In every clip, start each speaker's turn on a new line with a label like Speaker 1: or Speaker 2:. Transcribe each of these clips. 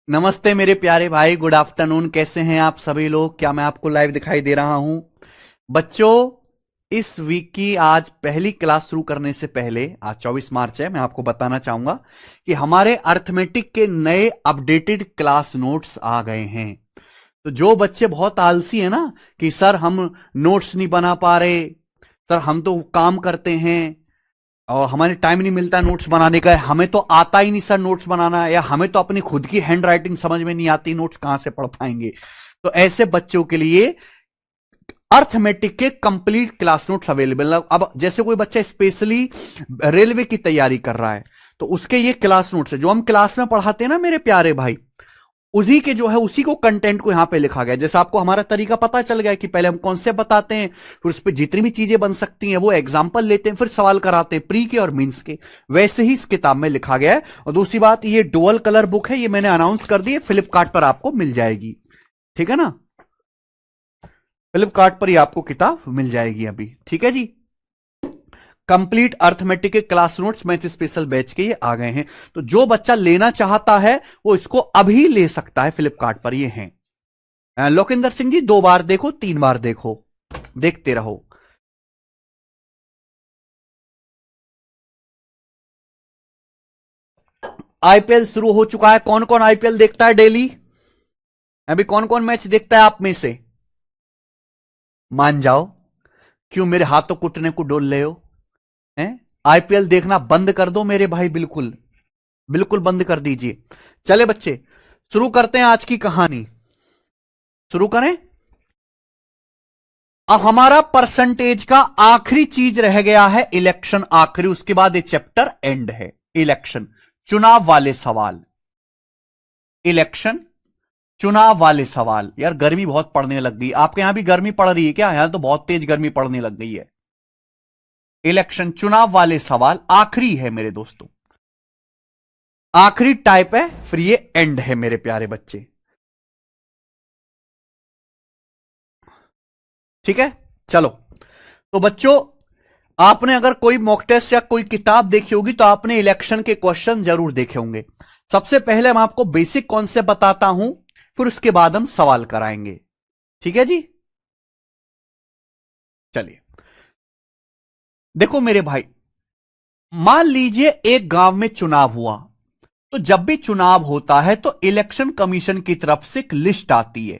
Speaker 1: नमस्ते मेरे प्यारे भाई, गुड आफ्टरनून। कैसे हैं आप सभी लोग? क्या मैं आपको लाइव दिखाई दे रहा हूं? बच्चों, इस वीक की आज पहली क्लास शुरू करने से पहले, आज 24 मार्च है, मैं आपको बताना चाहूंगा कि हमारे अर्थमेटिक के नए अपडेटेड क्लास नोट्स आ गए हैं। तो जो बच्चे बहुत आलसी है ना कि सर हम नोट्स नहीं बना पा रहे, सर हम तो काम करते हैं और हमारे टाइम नहीं मिलता नोट्स बनाने का, हमें तो आता ही नहीं सर नोट्स बनाना, या हमें तो अपनी खुद की हैंड राइटिंग समझ में नहीं आती, नोट्स कहां से पढ़ पाएंगे। तो ऐसे बच्चों के लिए अर्थमेटिक के कंप्लीट क्लास नोट्स अवेलेबल। अब जैसे कोई बच्चा स्पेशली रेलवे की तैयारी कर रहा है तो उसके ये क्लास नोट्स है जो हम क्लास में पढ़ाते हैं ना मेरे प्यारे भाई, उसी के जो है उसी को कंटेंट को यहां पे लिखा गया। जैसे आपको हमारा तरीका पता चल गया कि पहले हम कॉन्सेप्ट बताते हैं, फिर उस पर जितनी भी चीजें बन सकती हैं वो एग्जांपल लेते हैं, फिर सवाल कराते हैं प्री के और मींस के। वैसे ही इस किताब में लिखा गया है। और दूसरी बात, ये डुअल कलर बुक है, ये मैंने अनाउंस कर दी है, फ्लिपकार्ट पर आपको मिल जाएगी। ठीक है ना, फ्लिपकार्ट पर ही आपको किताब मिल जाएगी अभी। ठीक है जी, कंप्लीट अर्थमेटिक के class notes math special batch के ये आ गए हैं। तो जो बच्चा लेना चाहता है वो इसको अभी ले सकता है, फ्लिपकार्ट पर ये हैं। लोकेंद्र सिंह जी, 2 बार देखो, 3 बार देखो, देखते रहो। आईपीएल शुरू हो चुका है। कौन कौन आईपीएल देखता है डेली? अभी कौन कौन मैच देखता है आप में से? मान जाओ, क्यों मेरे हाथों कुटने को डोल रहे हो? हैं? आईपीएल देखना बंद कर दो मेरे भाई, बिल्कुल बिल्कुल बंद कर दीजिए। चले बच्चे, शुरू करते हैं आज की कहानी। शुरू करें। अब हमारा परसेंटेज का आखिरी चीज रह गया है इलेक्शन, आखिरी, उसके बाद ये चैप्टर एंड है। इलेक्शन, चुनाव वाले सवाल। इलेक्शन, चुनाव वाले सवाल। यार गर्मी बहुत पड़ने लग गई, आपके यहां भी गर्मी पड़ रही है क्या? यहां तो बहुत तेज गर्मी पड़ने लग गई है। इलेक्शन, चुनाव वाले सवाल आखिरी है मेरे दोस्तों, आखिरी टाइप है, फिर ये एंड है मेरे प्यारे बच्चे। ठीक है, चलो। तो बच्चों, आपने अगर कोई मॉक टेस्ट या कोई किताब देखी होगी तो आपने इलेक्शन के क्वेश्चन जरूर देखे होंगे। सबसे पहले मैं आपको बेसिक कॉन्सेप्ट बताता हूं, फिर उसके बाद हम सवाल कराएंगे। ठीक है जी, चलिए। देखो मेरे भाई, मान लीजिए एक गांव में चुनाव हुआ। तो जब भी चुनाव होता है तो इलेक्शन कमीशन की तरफ से एक लिस्ट आती है।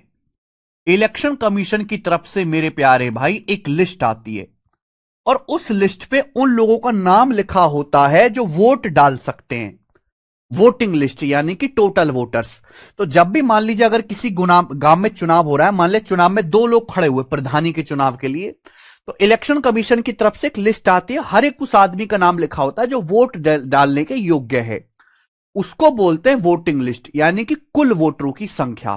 Speaker 1: इलेक्शन कमीशन की तरफ से मेरे प्यारे भाई एक लिस्ट आती है, और उस लिस्ट पे उन लोगों का नाम लिखा होता है जो वोट डाल सकते हैं। वोटिंग लिस्ट यानी कि टोटल वोटर्स। तो जब भी मान लीजिए अगर किसी गांव में चुनाव हो रहा है, मान ले चुनाव में 2 लोग खड़े हुए प्रधानी के चुनाव के लिए, तो इलेक्शन कमीशन की तरफ से एक लिस्ट आती है, हर एक उस आदमी का नाम लिखा होता है जो वोट डालने के योग्य है। उसको बोलते हैं वोटिंग लिस्ट, यानी कि कुल वोटरों की संख्या।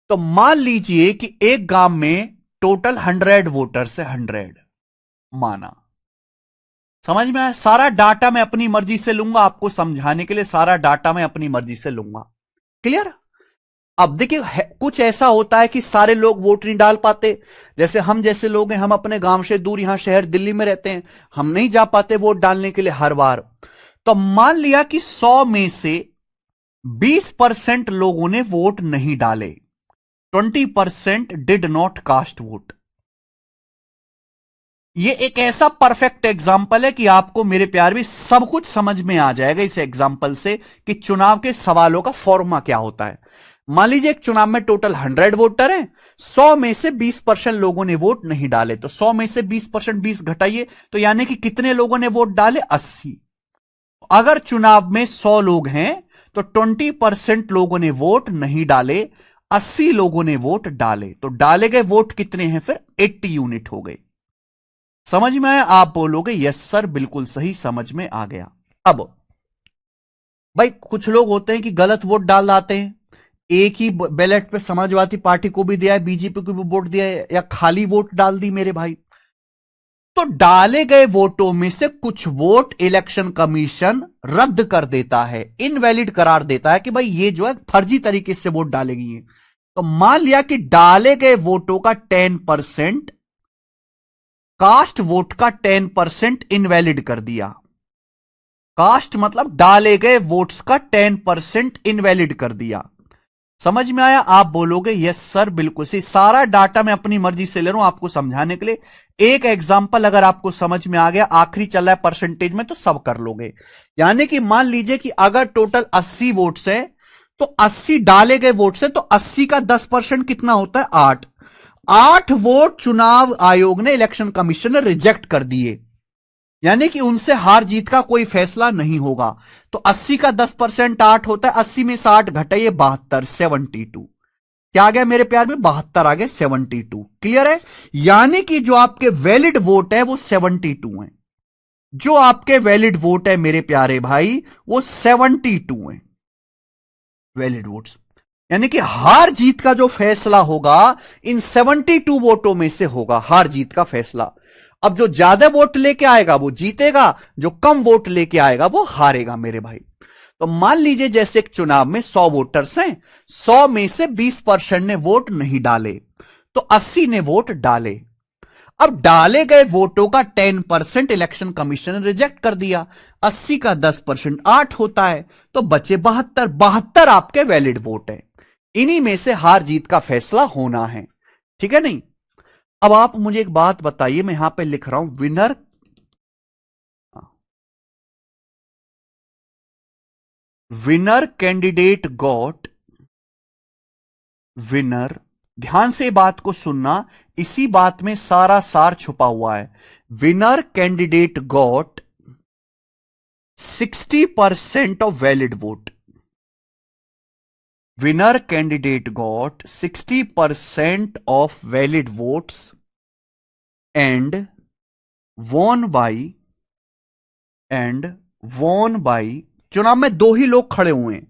Speaker 1: तो मान लीजिए कि एक गांव में टोटल 100 वोटर्स है, 100 माना। समझ में आया? सारा डाटा मैं अपनी मर्जी से लूंगा, आपको समझाने के लिए सारा डाटा मैं अपनी मर्जी से लूंगा। क्लियर? अब देखिए, कुछ ऐसा होता है कि सारे लोग वोट नहीं डाल पाते। जैसे हम जैसे लोग हैं, हम अपने गांव से दूर यहां शहर दिल्ली में रहते हैं, हम नहीं जा पाते वोट डालने के लिए हर बार। तो मान लिया कि 100 में से 20% लोगों ने वोट नहीं डाले, 20% डिड नॉट कास्ट वोट। ये एक ऐसा परफेक्ट एग्जाम्पल है कि आपको मेरे प्यार भी सब कुछ समझ में आ जाएगा इस एग्जाम्पल से कि चुनाव के सवालों का फॉर्मा क्या होता है। मान लीजिए एक चुनाव में टोटल 100 वोटर हैं, 100 में से 20% लोगों ने वोट नहीं डाले। तो 100 में से 20%, 20 घटाइए, तो यानी कि कितने लोगों ने वोट डाले? 80। अगर चुनाव में 100 लोग हैं तो 20% लोगों ने वोट नहीं डाले, 80 लोगों ने वोट डाले। तो डाले गए वोट कितने हैं? फिर 80 यूनिट हो गए। समझ में आया? आप बोलोगे यस सर, बिल्कुल सही, समझ में आ गया। अब भाई कुछ लोग होते हैं कि गलत वोट डाल आते हैं, एक ही बैलेट पे समाजवादी पार्टी को भी दिया है, बीजेपी को भी वोट दिया है, या खाली वोट डाल दी मेरे भाई। तो डाले गए वोटों में से कुछ वोट इलेक्शन कमीशन रद्द कर देता है, इनवैलिड करार देता है कि भाई ये जो है फर्जी तरीके से वोट डाले गए हैं। तो मान लिया कि डाले गए वोटों का 10%, कास्ट वोट का 10% इनवैलिड कर दिया। कास्ट मतलब डाले गए वोट्स का 10% इनवैलिड कर दिया। समझ में आया? आप बोलोगे यस सर बिल्कुल सही। सारा डाटा मैं अपनी मर्जी से ले रहा हूं आपको समझाने के लिए। एक एग्जांपल अगर आपको समझ में आ गया, आखिरी चल रहा है परसेंटेज में, तो सब कर लोगे। यानी कि मान लीजिए कि अगर टोटल 80 वोट्स है तो 80 डाले गए वोट्स है, तो 80 का 10% कितना होता है? 8। 8 वोट चुनाव आयोग ने, इलेक्शन कमीशन ने रिजेक्ट कर दिए, यानी कि उनसे हार जीत का कोई फैसला नहीं होगा। तो 80 का 10% 8 होता है। 80 में से 8 घटाइए, 72, 72। क्या आ गया मेरे प्यार में? 72 आ गया, 72। क्लियर है? यानी कि जो आपके वैलिड वोट है वो 72 है। जो आपके वैलिड वोट है मेरे प्यारे भाई वो 72 है वैलिड वोट्स। यानी कि हार जीत का जो फैसला होगा इन 72 वोटों में से होगा हार जीत का फैसला। अब जो ज्यादा वोट लेके आएगा वो जीतेगा, जो कम वोट लेके आएगा वो हारेगा मेरे भाई। तो मान लीजिए जैसे एक चुनाव में 100 वोटर्स हैं, 100 में से 20% ने वोट नहीं डाले, तो 80 ने वोट डाले। अब डाले गए वोटों का 10% इलेक्शन कमीशन ने रिजेक्ट कर दिया। 80 का 10% 8 होता है, तो बचे 72। 72 आपके वैलिड वोट है। इन्हीं में से हार जीत का फैसला होना है। ठीक है नहीं? अब आप मुझे एक बात बताइए, मैं यहां पे लिख रहा हूं winner, winner candidate got, winner, ध्यान से बात को सुनना, इसी बात में सारा सार छुपा हुआ है। Winner candidate got 60% of valid vote. Winner candidate got 60% of valid votes and won by, चुनाव में दो ही लोग खड़े हुए हैं,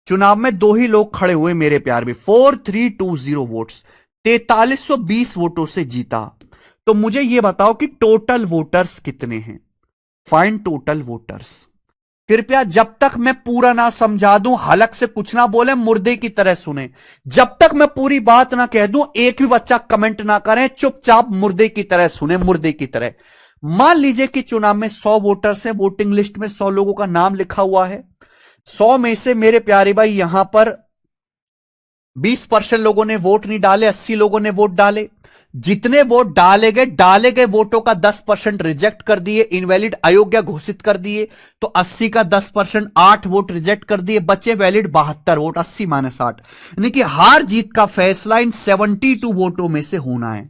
Speaker 1: चुनाव में दो ही लोग खड़े हुए मेरे प्यार में, 4320 वोट्स, 4320 वोटों से जीता। तो मुझे यह बताओ कि टोटल वोटर्स कितने हैं? Find total voters. कृपया जब तक मैं पूरा ना समझा दूं हलक से कुछ ना बोले, मुर्दे की तरह सुने। जब तक मैं पूरी बात ना कह दूं एक भी बच्चा कमेंट ना करें, चुपचाप मुर्दे की तरह सुने, मुर्दे की तरह। मान लीजिए कि चुनाव में 100 वोटर्स हैं, वोटिंग लिस्ट में 100 लोगों का नाम लिखा हुआ है। 100 में से मेरे प्यारे भाई यहां पर 20% लोगों ने वोट नहीं डाले, 80 लोगों ने वोट डाले। जितने वोट डाले गए वोटों का 10% रिजेक्ट कर दिए, इनवैलिड अयोग्य घोषित कर दिए। तो 80 का 10% 8 वोट रिजेक्ट कर दिए, बचे वैलिड 72 वोट। 80 - 8, यानी कि हार जीत का फैसला इन 72 वोटों में से होना है।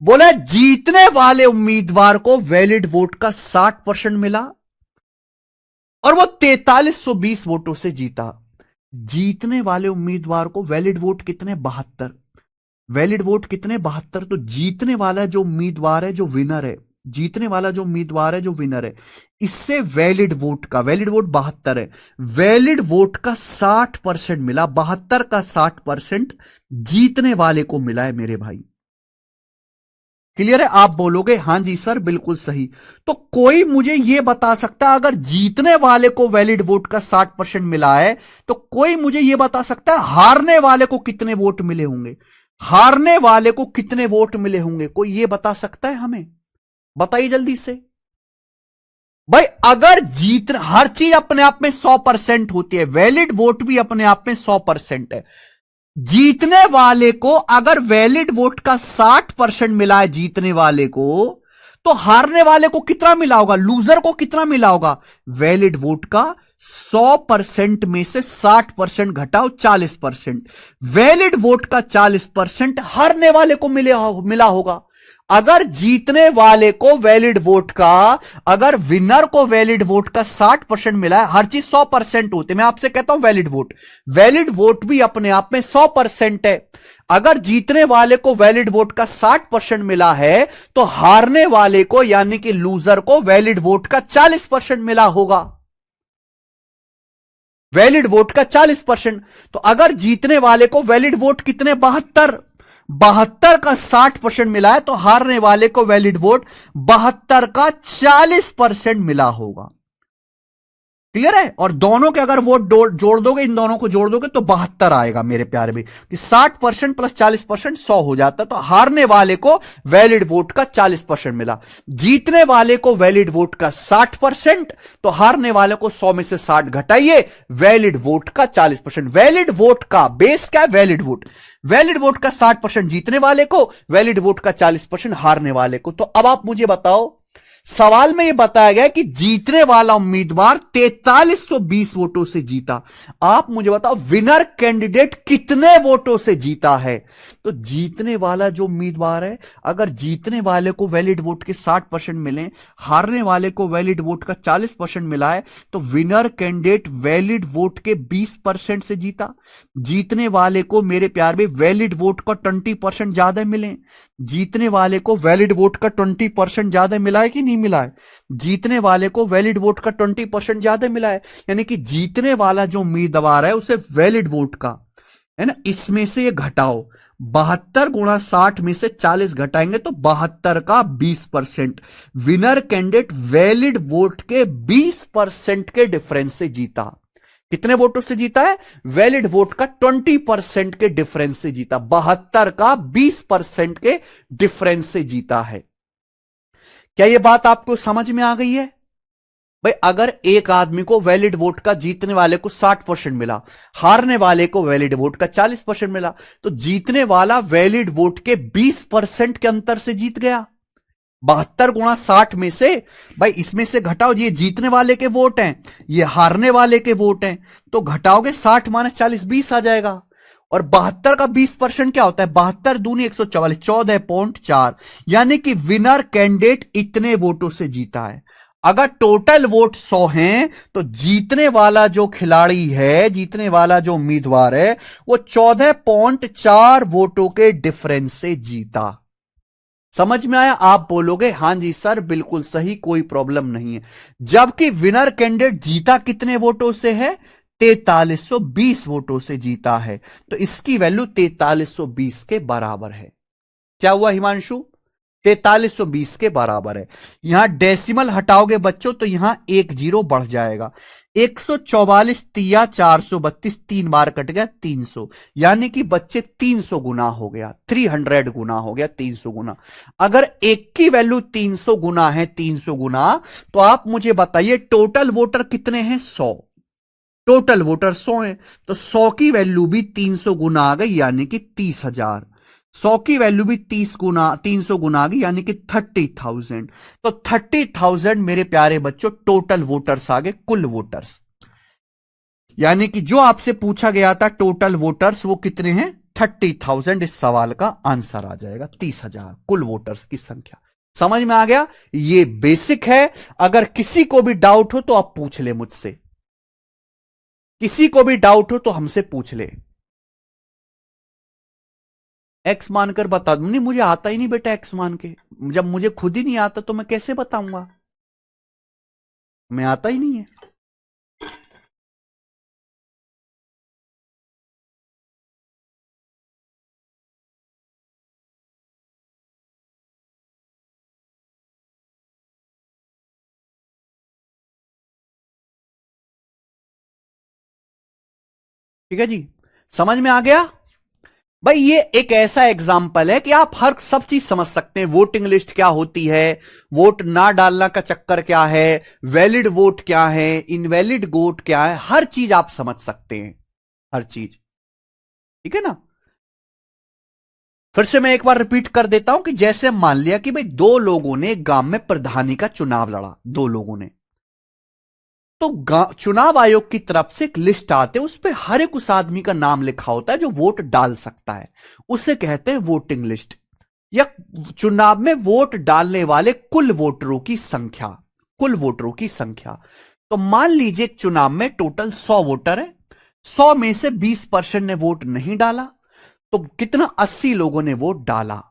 Speaker 1: बोला जीतने वाले उम्मीदवार को वैलिड वोट का 60% मिला और वो 4320 वोटों से जीता। जीतने वाले उम्मीदवार को वैलिड वोट कितने? 72। वैलिड वोट कितने? 72। तो जीतने वाला जो उम्मीदवार है, जो विनर है, जीतने वाला जो उम्मीदवार है, जो विनर है, इससे वैलिड वोट 72 है, वैलिड वोट का 60% मिला। 72 का 60% जीतने वाले को मिला है मेरे भाई। क्लियर है? आप बोलोगे हां जी सर बिल्कुल सही। तो कोई मुझे यह बता सकता है, अगर जीतने वाले को वैलिड वोट का 60% मिला है, तो कोई मुझे यह बता सकता है हारने वाले को कितने वोट मिले होंगे? हारने वाले को कितने वोट मिले होंगे? कोई यह बता सकता है हमें? बताइए जल्दी से भाई। अगर जीत, हर चीज अपने आप में 100% होती है, वैलिड वोट भी अपने आप में 100% है। जीतने वाले को अगर वैलिड वोट का 60% मिला है जीतने वाले को, तो हारने वाले को कितना मिला होगा? लूजर को कितना मिला होगा? वैलिड वोट का 100% में से 60% घटाओ 40%, वैलिड वोट का 40% हारने वाले को मिला होगा। अगर जीतने वाले को वैलिड वोट का, अगर विनर को वैलिड वोट का 60% मिला है, हर चीज 100% होती है, मैं आपसे कहता हूं वैलिड वोट भी अपने आप में 100% है। अगर जीतने वाले को वैलिड वोट का 60% मिला है, तो हारने वाले को यानी कि लूजर को वैलिड वोट का 40% मिला होगा। वैलिड वोट का 40%। तो अगर जीतने वाले को वैलिड वोट कितने? 72 का 60% मिला है, तो हारने वाले को वैलिड वोट 72 का 40% मिला होगा। क्लियर है? और दोनों के अगर वोट जोड़ दोगे, इन दोनों को जोड़ दोगे तो 72 आएगा मेरे प्यारे भी, कि 60% प्लस 40% 100 हो जाता। तो हारने वाले को वैलिड वोट का 40% मिला, जीतने वाले को वैलिड वोट का 60%। तो हारने वाले को 100 में से 60 घटाइए, वैलिड वोट का 40%। वैलिड वोट का बेस क्या है? Valid vote. वैलिड वोट का 60% जीतने वाले को, वैलिड वोट का 40% हारने वाले को। तो अब आप मुझे बताओ, सवाल में यह बताया गया कि जीतने वाला उम्मीदवार 4320 वोटों से जीता। आप मुझे बताओ विनर कैंडिडेट कितने वोटों से जीता है? तो जीतने वाला जो उम्मीदवार है, अगर जीतने वाले को वैलिड वोट के 60% मिले, हारने वाले को वैलिड वोट का 40% मिला है, तो विनर कैंडिडेट वैलिड वोट के 20% से जीता। जीतने वाले को मेरे प्यार में वैलिड वोट का 20% ज्यादा मिले। जीतने वाले को वैलिड वोट का 20% ज्यादा मिला है कि नहीं मिला है? जीतने वाले को वैलिड वोट का 20% ज्यादा मिला है, यानी कि जीतने वाला जो उम्मीदवार है उसे वैलिड वोट का, है ना, इसमें से ये घटाओ, 72 गुणा 60 में से 40 घटाएंगे तो 72 का 20%। विनर कैंडिडेट वैलिड वोट के 20% के डिफरेंस से जीता। कितने वोटों से जीता है? वैलिड वोट का 20% के डिफरेंस से जीता। 72 का 20% के डिफरेंस से जीता है। क्या यह बात आपको समझ में आ गई है? भाई अगर एक आदमी को वैलिड वोट का जीतने वाले को 60% मिला, हारने वाले को वैलिड वोट का 40% मिला, तो जीतने वाला वैलिड वोट के 20% के अंतर से जीत गया। 72 गुणा 60 में से, भाई इसमें से घटाओ, ये जीतने वाले के वोट हैं, ये हारने वाले के वोट हैं, तो घटाओगे 60 माइनस 40, 20 आ जाएगा। और 72 का 20% क्या होता है? 72 दूनी 144, 14.4, यानी कि विनर कैंडिडेट इतने वोटों से जीता है। अगर टोटल वोट 100 हैं तो जीतने वाला जो खिलाड़ी है, जीतने वाला जो उम्मीदवार है, वो 14.4 वोटों के डिफरेंस से जीता। समझ में आया? आप बोलोगे हां जी सर बिल्कुल सही, कोई प्रॉब्लम नहीं है। जबकि विनर कैंडिडेट जीता कितने वोटों से है? 4320 वोटों से जीता है। तो इसकी वैल्यू 4320 के बराबर है। क्या हुआ हिमांशु? 4320 के बराबर है। यहां डेसिमल हटाओगे बच्चों तो यहां एक जीरो बढ़ जाएगा। 144 तिया 432, 3 बार कट गया 300, यानी कि बच्चे 300 गुना हो गया, 300 गुना हो गया, 300 गुना। अगर एक की वैल्यू 300 गुना है, 300 गुना, तो आप मुझे बताइए टोटल वोटर कितने हैं? 100। टोटल वोटर 100 है, तो 100 की वैल्यू भी 300 गुना आ गई, यानी कि 30,000। 100 की वैल्यू भी 300 गुना आ गई, यानी कि 30,000। तो 30,000 मेरे प्यारे बच्चों टोटल वोटर्स आ गए, कुल वोटर्स। यानी कि जो आपसे पूछा गया था टोटल वोटर्स वो कितने हैं? 30,000। इस सवाल का आंसर आ जाएगा 30,000 कुल वोटर्स की संख्या। समझ में आ गया? ये बेसिक है। अगर किसी को भी डाउट हो तो आप पूछ ले मुझसे, किसी को भी डाउट हो तो हमसे पूछ ले। एक्स मानकर बता दूं? नहीं, मुझे आता ही नहीं बेटा एक्स मान के। जब मुझे खुद ही नहीं आता तो मैं कैसे बताऊंगा? मैं आता ही नहीं है। ठीक है जी, समझ में आ गया? भाई ये एक ऐसा एग्जाम्पल है कि आप हर सब चीज समझ सकते हैं। वोटिंग लिस्ट क्या होती है, वोट ना डालना का चक्कर क्या है, वैलिड वोट क्या है, इनवैलिड वोट क्या है, हर चीज आप समझ सकते हैं, हर चीज। ठीक है ना? फिर से मैं एक बार रिपीट कर देता हूं कि जैसे मान लिया कि भाई दो लोगों ने गांव में प्रधानी का चुनाव लड़ा, दो लोगों ने, तो चुनाव आयोग की तरफ से एक लिस्ट आते है, उस पर हर एक उस आदमी का नाम लिखा होता है जो वोट डाल सकता है, उसे कहते हैं वोटिंग लिस्ट। या चुनाव में वोट डालने वाले कुल वोटरों की संख्या, कुल वोटरों की संख्या। तो मान लीजिए चुनाव में टोटल 100 वोटर है, 100 में से 20% ने वोट नहीं डाला, तो कितना? 80 लोगों ने वोट डाला।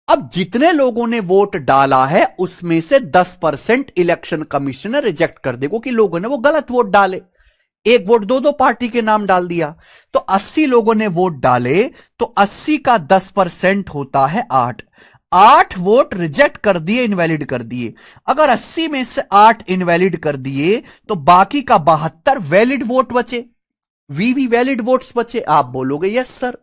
Speaker 1: अब जितने लोगों ने वोट डाला है उसमें से 10% इलेक्शन कमिश्नर रिजेक्ट कर देगा कि लोगों ने वो गलत वोट डाले, एक वोट दो दो पार्टी के नाम डाल दिया। तो 80 लोगों ने वोट डाले, तो 80 का 10% होता है 8। 8 वोट रिजेक्ट कर दिए, इनवैलिड कर दिए। अगर 80 में से 8 इनवैलिड कर दिए तो बाकी का 72 वैलिड वोट बचे, वीवी वैलिड वोट्स बचे। आप बोलोगे यस सर।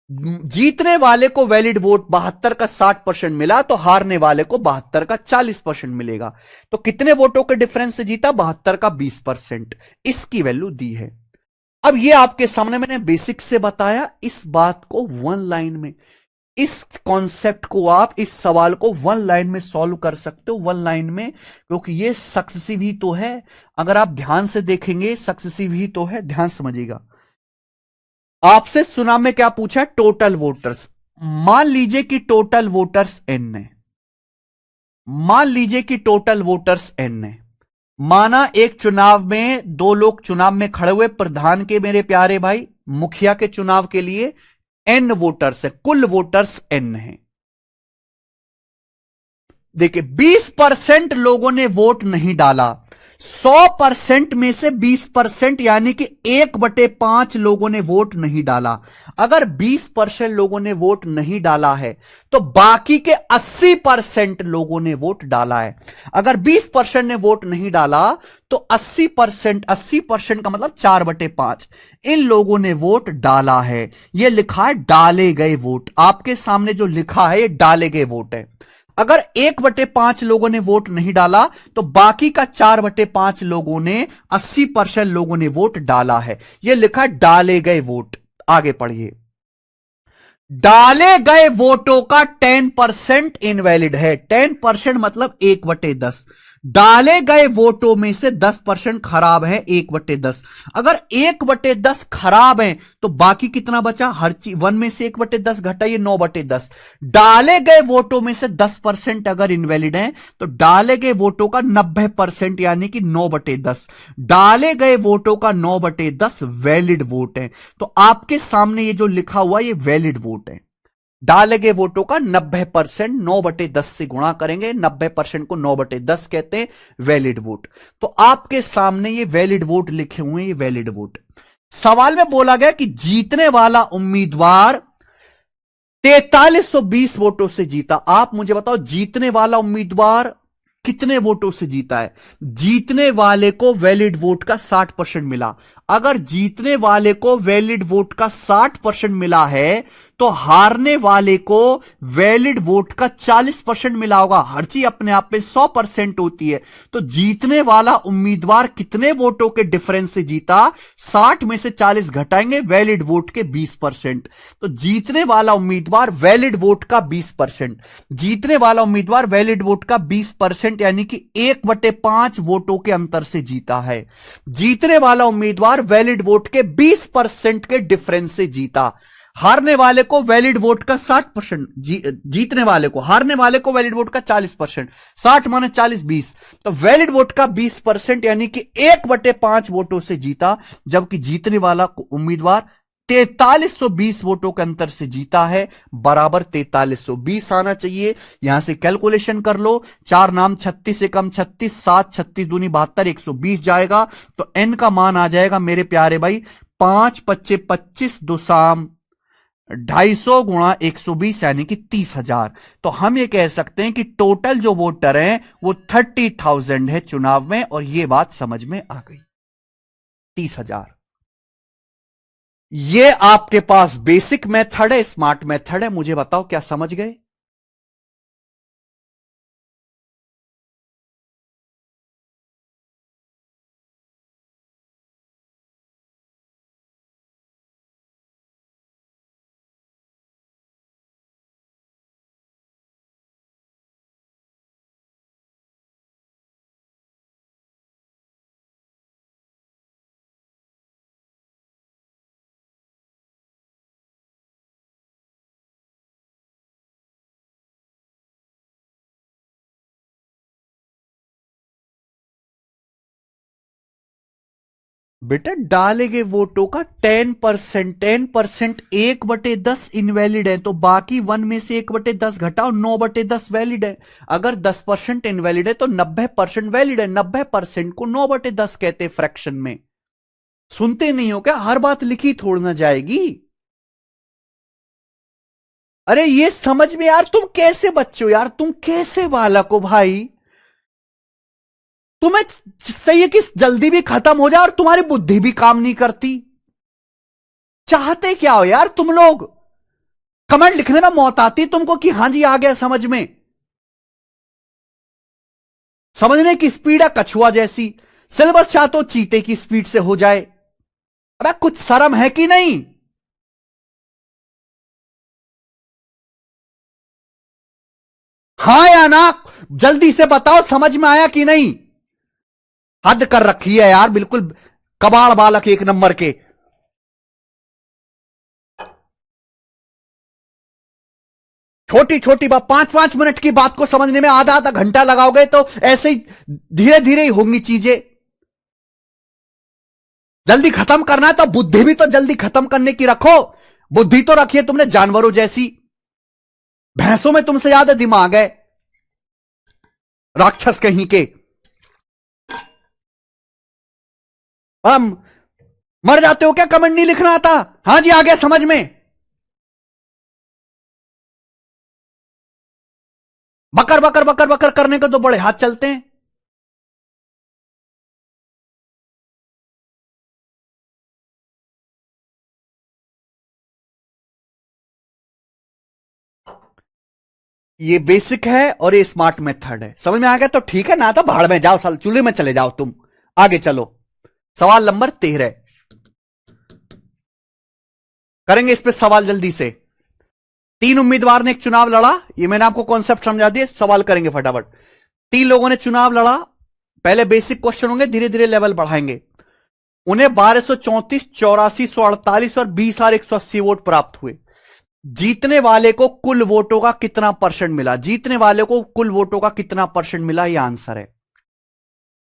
Speaker 1: जीतने वाले को वैलिड वोट 72 का 60% मिला तो हारने वाले को 72 का 40% मिलेगा। तो कितने वोटों के डिफरेंस से जीता? 72 का 20%। इसकी वैल्यू दी है। अब ये आपके सामने मैंने बेसिक से बताया। इस बात को वन लाइन में, इस कॉन्सेप्ट को आप, इस सवाल को वन लाइन में सॉल्व कर सकते हो, वन लाइन में, क्योंकि ये सक्सेसिव ही तो है। अगर आप ध्यान से देखेंगे सक्सेसिव ही तो है। ध्यान समझिएगा। आपसे चुनाव में क्या पूछा? Total voters. मान लीजिए कि टोटल वोटर्स एन है, मान लीजिए कि टोटल वोटर्स एन है। माना एक चुनाव में दो लोग चुनाव में खड़े हुए, प्रधान के मेरे प्यारे भाई, मुखिया के चुनाव के लिए एन वोटर्स है, कुल वोटर्स एन है। देखिए 20% लोगों ने वोट नहीं डाला। 100% में से 20% यानी कि 1/5 लोगों ने वोट नहीं डाला। अगर 20% लोगों ने वोट नहीं डाला है तो बाकी के 80% लोगों ने वोट डाला है। अगर 20% ने वोट नहीं डाला तो 80%, 80% का मतलब 4/5 इन लोगों ने वोट डाला है। यह लिखा है डाले गए वोट। आपके सामने जो लिखा है यह डाले गए वोट है। अगर 1/5 लोगों ने वोट नहीं डाला तो बाकी का 4/5 लोगों ने, 80% लोगों ने वोट डाला है। यह लिखा डाले गए वोट। आगे पढ़िए। डाले गए वोटों का 10% इनवैलिड है। 10% मतलब 1/10। डाले गए वोटों में से 10% खराब है, 1/10। अगर 1/10 खराब है तो बाकी कितना बचा? हर चीज 1 में से 1/10 घटाइए, 9/10। डाले गए वोटों में से 10% अगर इनवैलिड है तो डाले गए वोटों का 90% यानी कि 9/10। डाले गए वोटों का 9/10 वैलिड वोट है। तो आपके सामने ये जो लिखा हुआ ये वैलिड वोट है। डाले गए वोटों का 90%, 9/10 से गुणा करेंगे, 90% को 9/10 कहते हैं वैलिड वोट। तो आपके सामने ये वैलिड वोट लिखे हुए हैं, ये वैलिड वोट। सवाल में बोला गया कि जीतने वाला उम्मीदवार 4320 वोटों से जीता। आप मुझे बताओ जीतने वाला उम्मीदवार कितने वोटों से जीता है? जीतने वाले को वैलिड वोट का 60% मिला। अगर जीतने वाले को वैलिड वोट का 60% मिला है तो हारने वाले को वैलिड वोट का 40% मिला होगा। हर चीज अपने आप में 100% होती है। तो जीतने वाला उम्मीदवार कितने वोटों के डिफरेंस से जीता? 60 में से 40 घटाएंगे, वैलिड वोट के 20%। तो जीतने वाला उम्मीदवार वैलिड वोट का 20%, जीतने वाला उम्मीदवार वैलिड वोट का 20% यानी कि 1/5 वोटों के अंतर से जीता है। जीतने वाला उम्मीदवार वैलिड वोट के 20% के डिफरेंस से जीता। हारने वाले को वैलिड वोट का 60%, जीतने वाले को, हारने वाले को वैलिड वोट का 40%। 60 माने 40, 20। तो वैलिड वोट का 20% यानी कि 1/5 वोटों से जीता, जबकि जीतने वाला उम्मीदवार 4320 वोटों के अंतर से जीता है। बराबर 4320 आना चाहिए। यहां से कैलकुलेशन कर लो। 4 नाम 36 से कम 36, 7 36 दूनी 72, 120 जाएगा। तो एन का मान आ जाएगा मेरे प्यारे भाई 5 25 25 दो साम 250 गुणा 120 यानी कि 30,000। तो हम ये कह सकते हैं कि टोटल जो वोटर हैं वो 30,000 है चुनाव में। और ये बात समझ में आ गई। 30,000। ये आपके पास बेसिक मेथड है, स्मार्ट मेथड है। मुझे बताओ क्या समझ गए? बेटा डाले गए वोटों का 10%, 10% 1/10 इनवैलिड है। तो बाकी 1 में से 1/10 घटाओ, 9/10 वैलिड है। अगर 10% इनवैलिड है तो 90% वैलिड है। 90% को 9/10 कहते हैं फ्रैक्शन में। सुनते नहीं हो क्या? हर बात लिखी थोड़ना जाएगी। अरे ये समझ में यार, तुम कैसे बच्चे हो यार, तुम कैसे बालक हो भाई। तुम्हें सही है कि जल्दी भी खत्म हो जाए और तुम्हारी बुद्धि भी काम नहीं करती। चाहते क्या हो यार तुम लोग। कमेंट लिखने में मौत आती तुमको कि हां जी आ गया समझ में। समझने की स्पीड है कछुआ जैसी, सिलेबस चाहते हो चीते की स्पीड से हो जाए। अबे कुछ शर्म है कि नहीं। हाँ या ना, जल्दी से बताओ समझ में आया कि नहीं। हद कर रखी है यार बिल्कुल, कबाड़ बालक एक नंबर के। छोटी छोटी बात, 5-5 मिनट की बात को समझने में आधा आधा घंटा लगाओगे तो ऐसे ही धीरे धीरे ही होंगी चीजें। जल्दी खत्म करना है तो बुद्धि भी तो जल्दी खत्म करने की रखो। बुद्धि तो रखिए तुमने जानवरों जैसी। भैंसों में तुमसे ज्यादा दिमाग है, राक्षस कहीं के। हम मर जाते हो क्या, कमेंट नहीं लिखना आता। हां जी आ गया समझ में। बकर बकर बकर बकर करने को तो बड़े हाथ चलते हैं। ये बेसिक है और ये स्मार्ट मेथड है। समझ में आ गया तो ठीक है, ना तो भाड़ में जाओ, साल चूल्हे में चले जाओ तुम। आगे चलो, सवाल नंबर 13 करेंगे इस पे सवाल जल्दी से। 3 उम्मीदवार ने एक चुनाव लड़ा, ये मैंने आपको कॉन्सेप्ट समझा दिया, सवाल करेंगे फटाफट। 3 लोगों ने चुनाव लड़ा। पहले बेसिक क्वेश्चन होंगे, धीरे धीरे लेवल बढ़ाएंगे। उन्हें 1234, 8448 और 20,180 वोट प्राप्त हुए। जीतने वाले को कुल वोटों का कितना परसेंट मिला, जीतने वाले को कुल वोटों का कितना परसेंट मिला, यह आंसर है।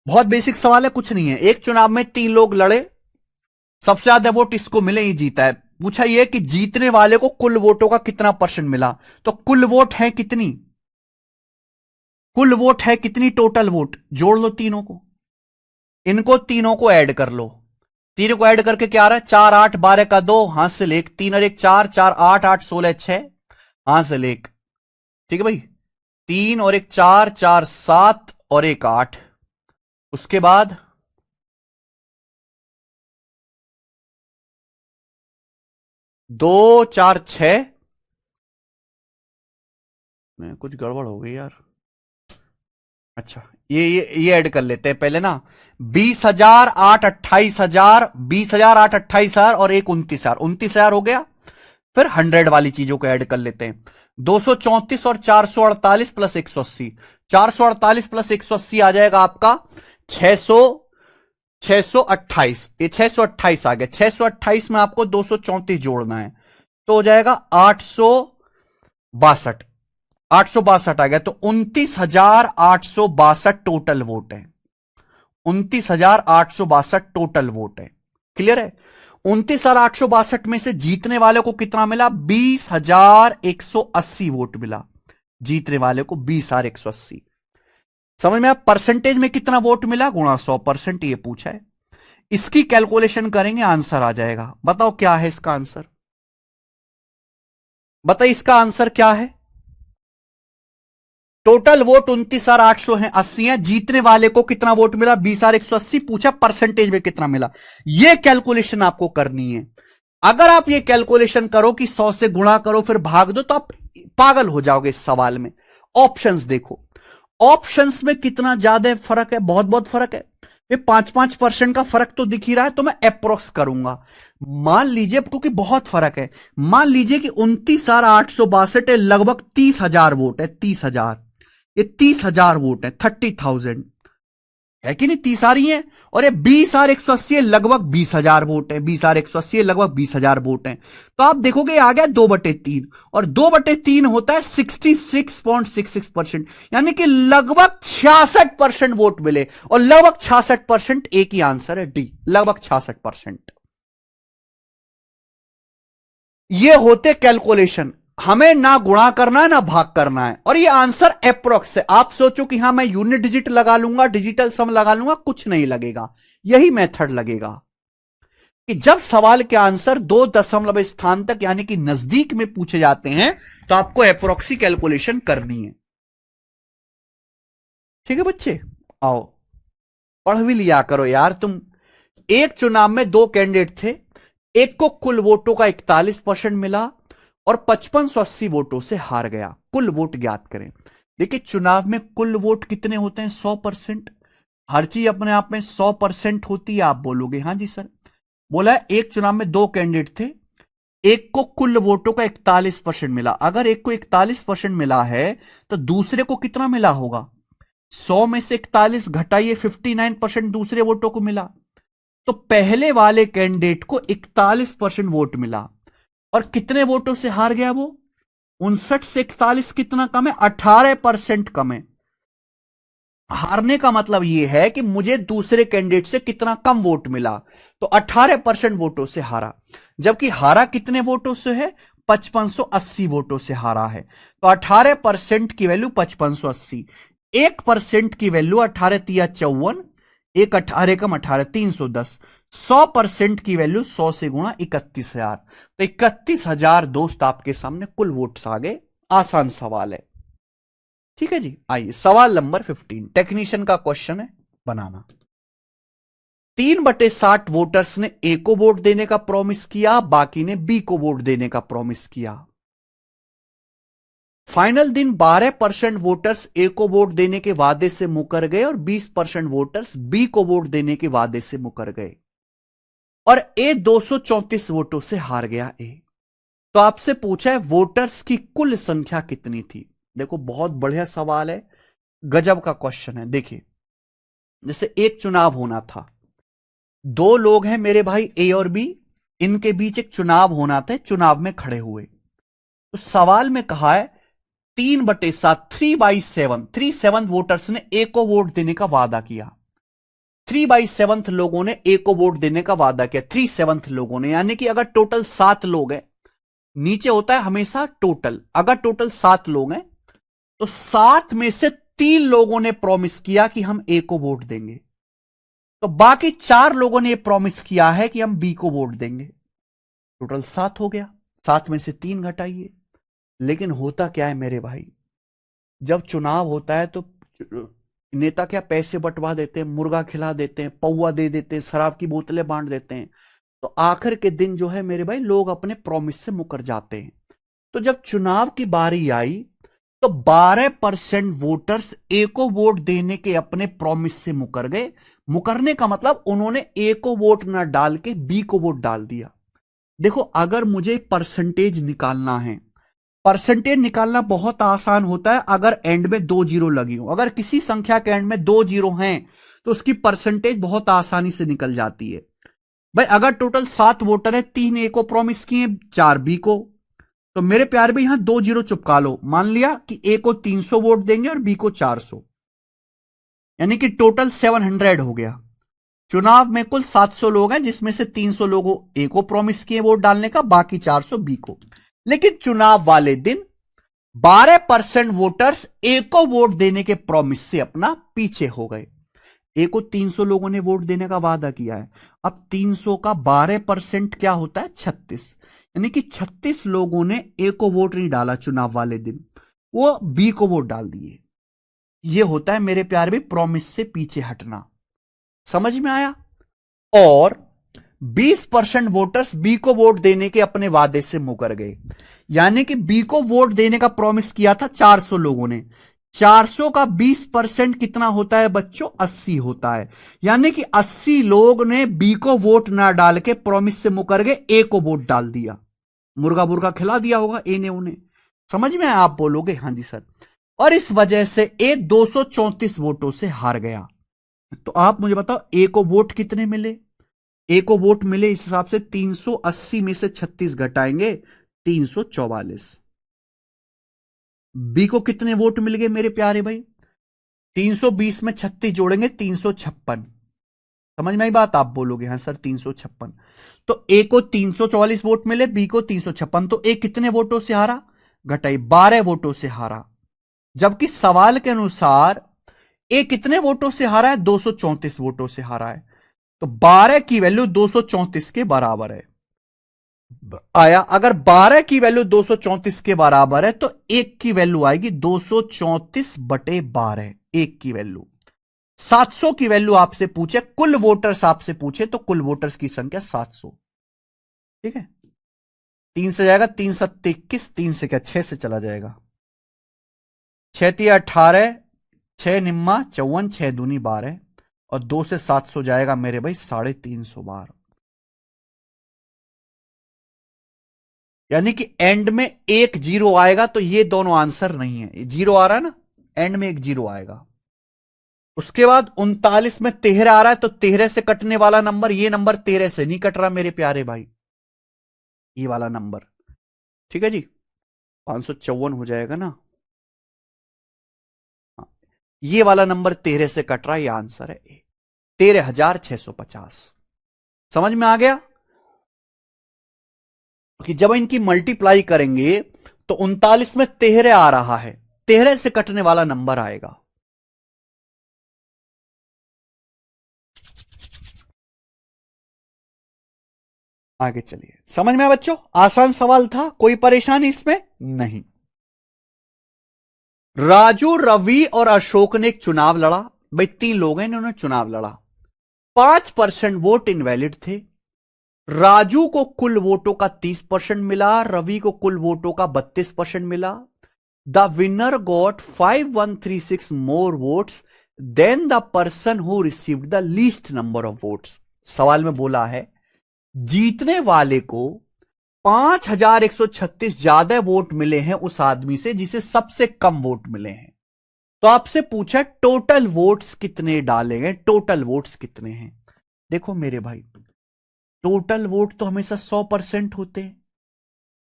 Speaker 1: बहुत बेसिक सवाल है, कुछ नहीं है। एक चुनाव में 3 लोग लड़े, सबसे ज्यादा वोट इसको मिले, ही जीता है। पूछा यह कि जीतने वाले को कुल वोटों का कितना परसेंट मिला, तो कुल वोट है कितनी, कुल वोट है कितनी, टोटल वोट जोड़ लो तीनों को, इनको तीनों को ऐड कर लो। तीनों को ऐड करके क्या आ रहा है, 4 8 12 का 2, हासिल 1, 3 और 1 4, 4 8 8 16 6, हासिल 1। ठीक है भाई, 3 और 1 4, 4 7 और 1 8। उसके बाद 2 4 6, कुछ गड़बड़ हो गई यार। अच्छा, ये ऐड कर लेते हैं पहले ना। 20,000 8 28,000, 20,000 8 28,000 और 1 29,000, 29,000 हो गया। फिर 100 वाली चीजों को ऐड कर लेते हैं। 234 और 448 प्लस 180, 448 प्लस 180 आ जाएगा आपका 600, 628। ये 628 आ गया। 628 में आपको 234 जोड़ना है तो हो जाएगा 862। 862 आ गया, तो 29,862 टोटल वोट है। 29,862 टोटल वोट है। क्लियर है। 29,862 में से जीतने वाले को कितना मिला, 20,180 वोट मिला। जीतने वाले को 20,180। समझ में, आप परसेंटेज में कितना वोट मिला गुणा 100%, ये पूछा है। इसकी कैलकुलेशन करेंगे, आंसर आ जाएगा। बताओ क्या है इसका आंसर, बताइए इसका आंसर क्या है। टोटल वोट 29,880 है, जीतने वाले को कितना वोट मिला, 20,180। पूछा परसेंटेज में कितना मिला, यह कैलकुलेशन आपको करनी है। अगर आप ये कैलकुलेशन करो कि 100 से गुणा करो फिर भाग दो, तो आप पागल हो जाओगे इस सवाल में। ऑप्शंस देखो, ऑप्शंस में कितना ज्यादा फर्क है, बहुत बहुत फर्क है। ये 5-5% का फर्क तो दिख ही रहा है, तो मैं अप्रोक्स करूंगा। मान लीजिए, क्योंकि बहुत फर्क है, मान लीजिए कि 29,862 है, लगभग 30,000 वोट है। 30,000, ये 30,000 वोट है, 30,000 है कि नहीं, 30 आ रही है। और ये 20,180 लगभग 20,000 वोट है। 20,180 लगभग 20,000 वोट है। तो आप देखोगे आ गया 2/3, और 2/3 होता है 66.66%, यानी कि लगभग 66% वोट मिले। और लगभग 66% एक ही आंसर है, डी, लगभग 66%। ये होते कैलकुलेशन, हमें ना गुणा करना है ना भाग करना है, और ये आंसर अप्रोक्स है। आप सोचो कि हां मैं यूनिट डिजिट लगा लूंगा, डिजिटल सम लगा लूंगा, कुछ नहीं लगेगा, यही मेथड लगेगा। कि जब सवाल के आंसर 2 दशमलव स्थान तक यानी कि नजदीक में पूछे जाते हैं तो आपको एप्रोक्सी कैलकुलेशन करनी है। ठीक है बच्चे, आओ पढ़ भी लिया करो यार तुम। एक चुनाव में 2 कैंडिडेट थे, एक को कुल वोटों का 41% मिला और 5580 वोटों से हार गया। कुल वोट ज्ञात करें। देखिए चुनाव में कुल वोट कितने होते हैं? 100%। हर चीज अपने आप में 100% होती है। आप बोलोगे हाँ जी सर। बोला है एक चुनाव में 2 कैंडिडेट थे, एक को कुल वोटों का 41% मिला। अगर एक को 41% मिला है तो दूसरे को कितना मिला होगा? 100 में से 41 घटाइए, 59% दूसरे वोटों को मिला। तो पहले वाले कैंडिडेट को 41% वोट मिला और कितने वोटों से हार गया वो? 59 से 41 कितना कम है? 18% कम है। हारने का मतलब यह है कि मुझे दूसरे कैंडिडेट से कितना कम वोट मिला, तो 18% वोटों से हारा। जबकि हारा कितने वोटों से है? 5580 वोटों से हारा है। तो 18% की वैल्यू 5580, 1% की वैल्यू 18 तिया 54, 1 18 कम 18 310, 100% की वैल्यू 100 से गुणा 31,000। तो 31,000 दोस्त आपके सामने कुल वोट्स आ गए। आसान सवाल है। ठीक है जी, आइए सवाल नंबर 15 टेक्नीशियन का क्वेश्चन है, बनाना। 3/60 वोटर्स ने ए को वोट देने का प्रॉमिस किया, बाकी ने बी को वोट देने का प्रॉमिस किया। फाइनल दिन 12% वोटर्स ए को वोट देने के वादे से मुकर गए और 20% वोटर्स बी को वोट देने के वादे से मुकर गए और ए 234 वोटों से हार गया। ए तो आपसे पूछा है वोटर्स की कुल संख्या कितनी थी। देखो बहुत बढ़िया सवाल है, गजब का क्वेश्चन है। देखिए जैसे एक चुनाव होना था, 2 लोग हैं मेरे भाई ए और बी, इनके बीच एक चुनाव होना था, चुनाव में खड़े हुए। तो सवाल में कहा है 3/7 3/7 3/7 वोटर्स ने ए को वोट देने का वादा किया। 3/7 लोगों ने ए को वोट देने का वादा किया, 3/7 लोगों ने, यानी कि अगर टोटल 7 लोग हैं, नीचे होता है हमेशा टोटल, अगर टोटल 7 लोग हैं तो 7 में से 3 लोगों ने प्रॉमिस किया कि हम ए को वोट देंगे, तो बाकी 4 लोगों ने प्रॉमिस किया है कि हम बी को वोट देंगे। टोटल 7 हो गया, 7 में से 3 घटाइए। लेकिन होता क्या है मेरे भाई, जब चुनाव होता है तो नेता क्या पैसे बंटवा देते हैं, मुर्गा खिला देते हैं, पौवा दे देते हैं, शराब की बोतलें बांट देते हैं। तो आखिर के दिन जो है मेरे भाई लोग अपने प्रॉमिस से मुकर जाते हैं। तो जब चुनाव की बारी आई तो 12% वोटर्स ए को वोट देने के अपने प्रॉमिस से मुकर गए। मुकरने का मतलब उन्होंने ए को वोट ना डाल के बी को वोट डाल दिया। देखो अगर मुझे परसेंटेज निकालना है, परसेंटेज निकालना बहुत आसान होता है अगर एंड में 2 जीरो लगी हो। अगर किसी संख्या के एंड में 2 जीरो हैं तो उसकी परसेंटेज बहुत आसानी से निकल जाती है। भाई अगर टोटल 7 वोटर है, 3 ए को प्रॉमिस किए, 4 बी को, तो मेरे प्यार भाई यहां 2 जीरो चिपका लो। मान लिया कि ए को 300 वोट देंगे और बी को 400, यानी कि टोटल 700 हो गया। चुनाव में कुल 700 लोग हैं जिसमें से 300 लोगों ए को प्रॉमिस किए वोट डालने का, बाकी 400 बी को। लेकिन चुनाव वाले दिन 12% वोटर्स ए को वोट देने के प्रॉमिस से अपना पीछे हो गए। ए को 300 लोगों ने वोट देने का वादा किया है। अब 300 का 12% क्या होता है? 36, यानी कि 36 लोगों ने ए को वोट नहीं डाला चुनाव वाले दिन, वो बी को वोट डाल दिए। ये होता है मेरे प्यार भी प्रॉमिस से पीछे हटना। समझ में आया? और 20% वोटर्स बी को वोट देने के अपने वादे से मुकर गए, यानी कि बी को वोट देने का प्रॉमिस किया था 400 लोगों ने। 400 का 20% कितना होता है बच्चों? 80 होता है। यानी कि 80 लोग ने बी को वोट ना डाल के प्रॉमिस से मुकर गए, ए को वोट डाल दिया। मुर्गा मुर्गा खिला दिया होगा ए ने उन्हें। समझ में? आप बोलोगे हाँ जी सर। और इस वजह से ए 234 वोटों से हार गया। तो आप मुझे बताओ ए को वोट कितने मिले? ए को वोट मिले इस हिसाब से 380 में से 36 घटाएंगे 344। बी को कितने वोट मिल गए मेरे प्यारे भाई? 320 में 36 जोड़ेंगे 356। समझ में आई बात? आप बोलोगे हाँ सर 356। तो ए को 344 वोट मिले, बी को 356, तो ए कितने वोटों से हारा? घटाई 12 वोटों से हारा। जबकि सवाल के अनुसार ए कितने वोटों से हारा है? 234 वोटों से हारा है। तो 12 की वैल्यू 234 के बराबर है। आया। अगर 12 की वैल्यू 234 के बराबर है तो 1 की वैल्यू आएगी 234/12। 1 की वैल्यू 700 की वैल्यू आपसे पूछे, कुल वोटर्स आपसे पूछे तो कुल वोटर्स की संख्या 700। ठीक है, 3 से जाएगा, 3 7 21, 3 से क्या 6 से चला जाएगा, 6 3 18, 6 निम्मा 54, 6 दूनी 12 और 2 से 700 जाएगा मेरे भाई 350 बार। यानी कि एंड में एक जीरो आएगा, तो ये दोनों आंसर नहीं है। जीरो आ रहा है ना, एंड में एक जीरो आएगा। उसके बाद 39 में 13 आ रहा है, तो 13 से कटने वाला नंबर, ये नंबर 13 से नहीं कट रहा मेरे प्यारे भाई, ये वाला नंबर। ठीक है जी, 554 हो जाएगा ना, ये वाला नंबर 13 से कट रहा है, ये आंसर है 13,650। समझ में आ गया कि जब इनकी मल्टीप्लाई करेंगे तो 39 में 13 आ रहा है, 13 से कटने वाला नंबर आएगा। आगे चलिए, समझ में आया बच्चों, आसान सवाल था, कोई परेशानी इसमें नहीं। राजू, रवि और अशोक ने एक चुनाव लड़ा। भाई 3 लोग हैं, इन्होंने चुनाव लड़ा, 5% वोट इनवैलिड थे। राजू को कुल वोटों का 30% मिला, रवि को कुल वोटों का 32% मिला। The winner got 5136 more votes than the person who received the least number of votes. सवाल में बोला है जीतने वाले को 5136 ज्यादा वोट मिले हैं उस आदमी से जिसे सबसे कम वोट मिले हैं। तो आपसे पूछा टोटल वोट्स कितने डाले गए, टोटल वोट्स कितने हैं। देखो मेरे भाई, टोटल वोट तो हमेशा 100% होते हैं।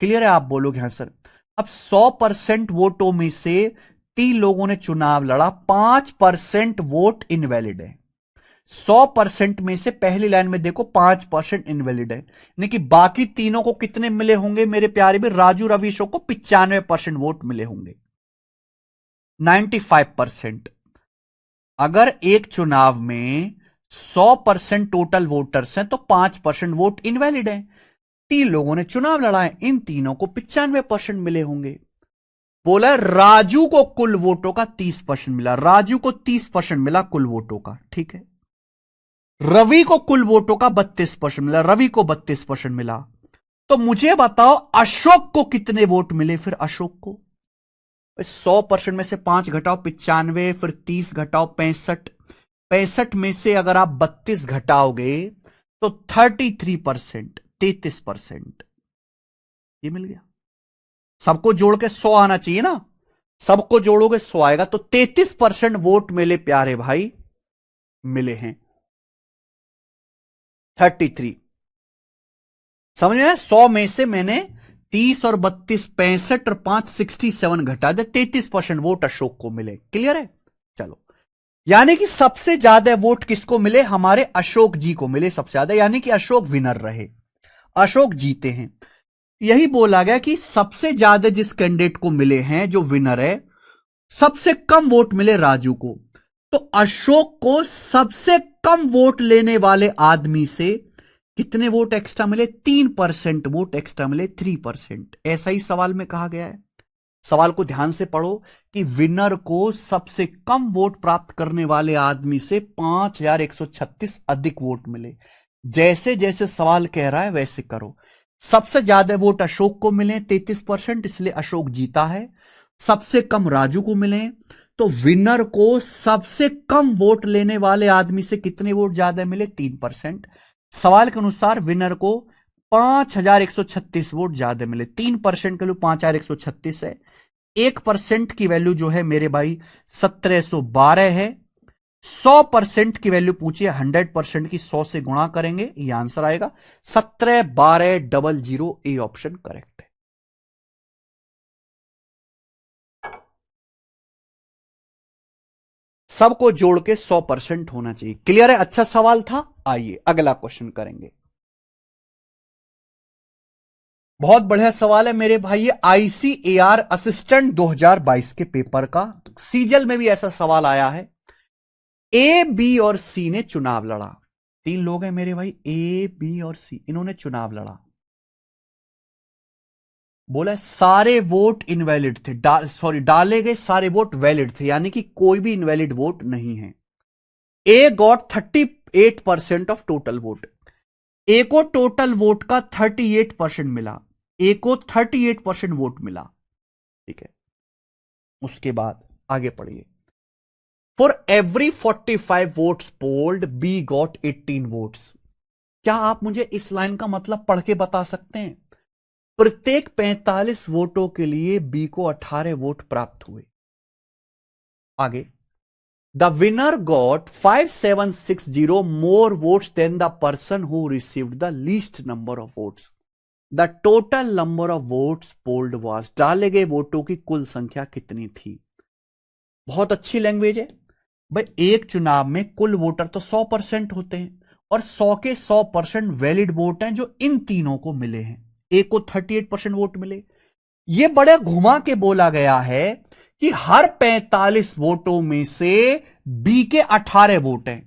Speaker 1: क्लियर है, आप बोलोगे हाँ सर। अब 100% वोटों में से 3 लोगों ने चुनाव लड़ा, 5% वोट इनवैलिड है। 100% में से पहली लाइन में देखो 5% इनवैलिड है, यानी कि बाकी तीनों को कितने मिले होंगे मेरे प्यारे भी, राजू रवि अशोक को 95% वोट मिले होंगे, 95%। अगर एक चुनाव में 100% टोटल वोटर्स हैं तो 5% वोट इनवैलिड है। 3 लोगों ने चुनाव लड़ा है, इन तीनों को 95% मिले होंगे। बोला राजू को कुल वोटों का 30% मिला, राजू को 30% मिला कुल वोटों का। ठीक है, रवि को कुल वोटों का 32% मिला, रवि को 32% मिला। तो मुझे बताओ अशोक को कितने वोट मिले, फिर अशोक को 100% में से 5 घटाओ 95, फिर 30 घटाओ 65, 65 में से अगर आप 32 घटाओगे तो 33%, 33%। ये मिल गया। सबको जोड़ के 100 आना चाहिए ना, सबको जोड़ोगे 100 आएगा, तो 33% वोट मेरे प्यारे भाई मिले हैं, 33। समझ में? 100 में से मैंने 30 और 32, 65 और 5 67 घटा दे, 33% वोट अशोक को मिले। क्लियर है? चलो, यानी कि सबसे ज्यादा वोट किसको मिले, हमारे अशोक जी को मिले सबसे ज्यादा, यानी कि अशोक विनर रहे, अशोक जीते हैं। यही बोला गया कि सबसे ज्यादा जिस कैंडिडेट को मिले हैं जो विनर है, सबसे कम वोट मिले राजू को, तो अशोक को सबसे कम वोट लेने वाले आदमी से कितने वोट एक्स्ट्रा मिले, 3% वोट एक्स्ट्रा मिले, 3%। ऐसा ही सवाल में कहा गया है। सवाल को ध्यान से पढ़ो कि विनर को सबसे कम वोट प्राप्त करने वाले आदमी से 5136 अधिक वोट मिले। जैसे जैसे सवाल कह रहा है वैसे करो। सबसे ज्यादा वोट अशोक को मिले 33%, इसलिए अशोक जीता है। सबसे कम राजू को मिले, तो विनर को सबसे कम वोट लेने वाले आदमी से कितने वोट ज्यादा मिले, 3%। सवाल के अनुसार विनर को 5136 वोट ज्यादा मिले। 3% की वैल्यू 5136 है, 1% की वैल्यू जो है मेरे भाई 1712 है। 100% की वैल्यू पूछिए, 100% की 100 से गुणा करेंगे, ये आंसर आएगा 171200। ए ऑप्शन करेक्ट है। सबको जोड़ के 100% होना चाहिए। क्लियर है? अच्छा सवाल था। आइए अगला क्वेश्चन करेंगे। बहुत बढ़िया सवाल है मेरे भाई, आईसीएआर असिस्टेंट 2022 के पेपर का, सीजल में भी ऐसा सवाल आया है। ए, बी और सी ने चुनाव लड़ा। 3 लोग हैं मेरे भाई, ए बी और सी, इन्होंने चुनाव लड़ा, बोला सारे वोट इनवैलिड थे, डाले गए सारे वोट वैलिड थे, यानी कि कोई भी इनवैलिड वोट नहीं है। ए गॉट 38% ऑफ टोटल वोट, ए को टोटल वोट का 38% मिला, ए को 38% वोट मिला, ठीक है। उसके बाद आगे पढ़िए, for every 45 votes polled B got 18 votes. क्या आप मुझे इस लाइन का मतलब पढ़ के बता सकते हैं? प्रत्येक 45 वोटों के लिए बी को 18 वोट प्राप्त हुए। आगे, the winner got 5760 more votes than the person who received the least number of votes. The total number of votes polled was, डाले गए वोटों की कुल संख्या कितनी थी। बहुत अच्छी लैंग्वेज है भाई। एक चुनाव में कुल वोटर तो 100% होते हैं और 100 के 100% वैलिड वोट हैं जो इन तीनों को मिले हैं। ए को 38% वोट मिले। यह बड़े घुमा के बोला गया है कि हर 45 वोटों में से बी के 18 वोट हैं।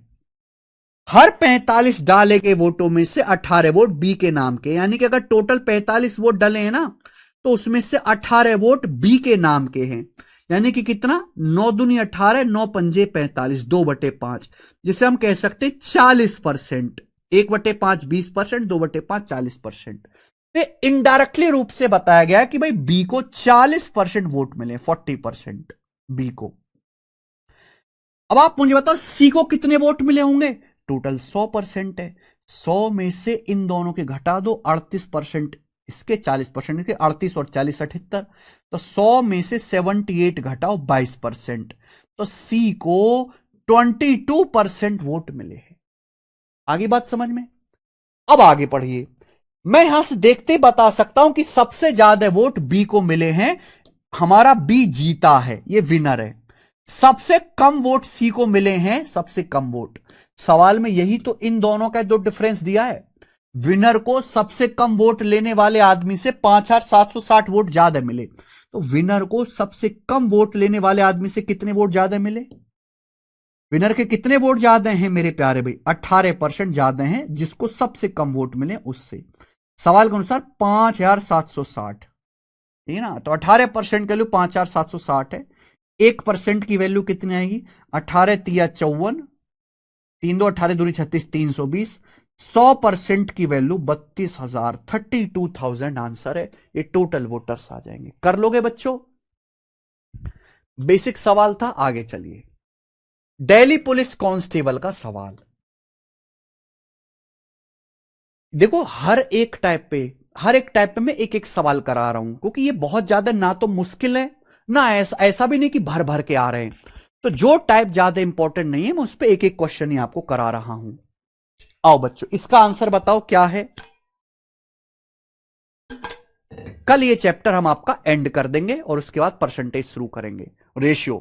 Speaker 1: हर 45 डाले गए वोटों में से 18 वोट बी के नाम के, यानी कि अगर टोटल 45 वोट डाले हैं ना, तो उसमें से 18 वोट बी के नाम के हैं। यानी कि कितना, 9 दूनी 18, 9 पंजे 45, 2/5, जिसे हम कह सकते 40%। 1/5 20%, 2/5 40%। इनडायरेक्टली रूप से बताया गया कि भाई बी को 40% वोट मिले, 40% बी को। अब आप मुझे बताओ सी को कितने वोट मिले होंगे। टोटल 100% है, 100 में से इन दोनों के घटा दो, 38% इसके, 40% इसके, 38 और 40 78, तो 100 में से 78 घटाओ 22%, तो सी को 22% वोट मिले हैं। आगे बात समझ में। अब आगे पढ़िए, मैं यहां से देखते ही बता सकता हूं कि सबसे ज्यादा वोट बी को मिले हैं, हमारा बी जीता है, ये विनर है। सबसे कम वोट सी को मिले हैं, सबसे कम वोट। सवाल में यही तो इन दोनों का दो डिफरेंस दिया है। विनर को सबसे कम वोट लेने वाले आदमी से 5760 वोट ज्यादा मिले, तो विनर को सबसे कम वोट लेने वाले आदमी से कितने वोट ज्यादा मिले। विनर के कितने वोट ज्यादा हैं मेरे प्यारे भाई, 18% ज्यादा हैं, जिसको सबसे कम वोट मिले उससे। सवाल के अनुसार 5760, ठीक है ना, तो 18% की वैल्यू 5760 है। 1% की वैल्यू कितनी आएगी, 18 तिया 54, 3 2 18 दूनी 36, 320। 100% की वैल्यू 32,000, 32,000 आंसर है। ये टोटल वोटर्स आ जाएंगे। कर लोगे बच्चों, बेसिक सवाल था। आगे चलिए, दिल्ली पुलिस कांस्टेबल का सवाल। देखो हर एक टाइप पे मैं एक एक सवाल करा रहा हूं, क्योंकि ये बहुत ज्यादा ना तो मुश्किल है ना ऐसा भी नहीं कि भर भर के आ रहे हैं। तो जो टाइप ज्यादा इंपॉर्टेंट नहीं है, मैं उस पर एक एक क्वेश्चन ही आपको करा रहा हूं। आओ बच्चों, इसका आंसर बताओ क्या है। कल ये चैप्टर हम आपका एंड कर देंगे और उसके बाद परसेंटेज शुरू करेंगे, रेशियो,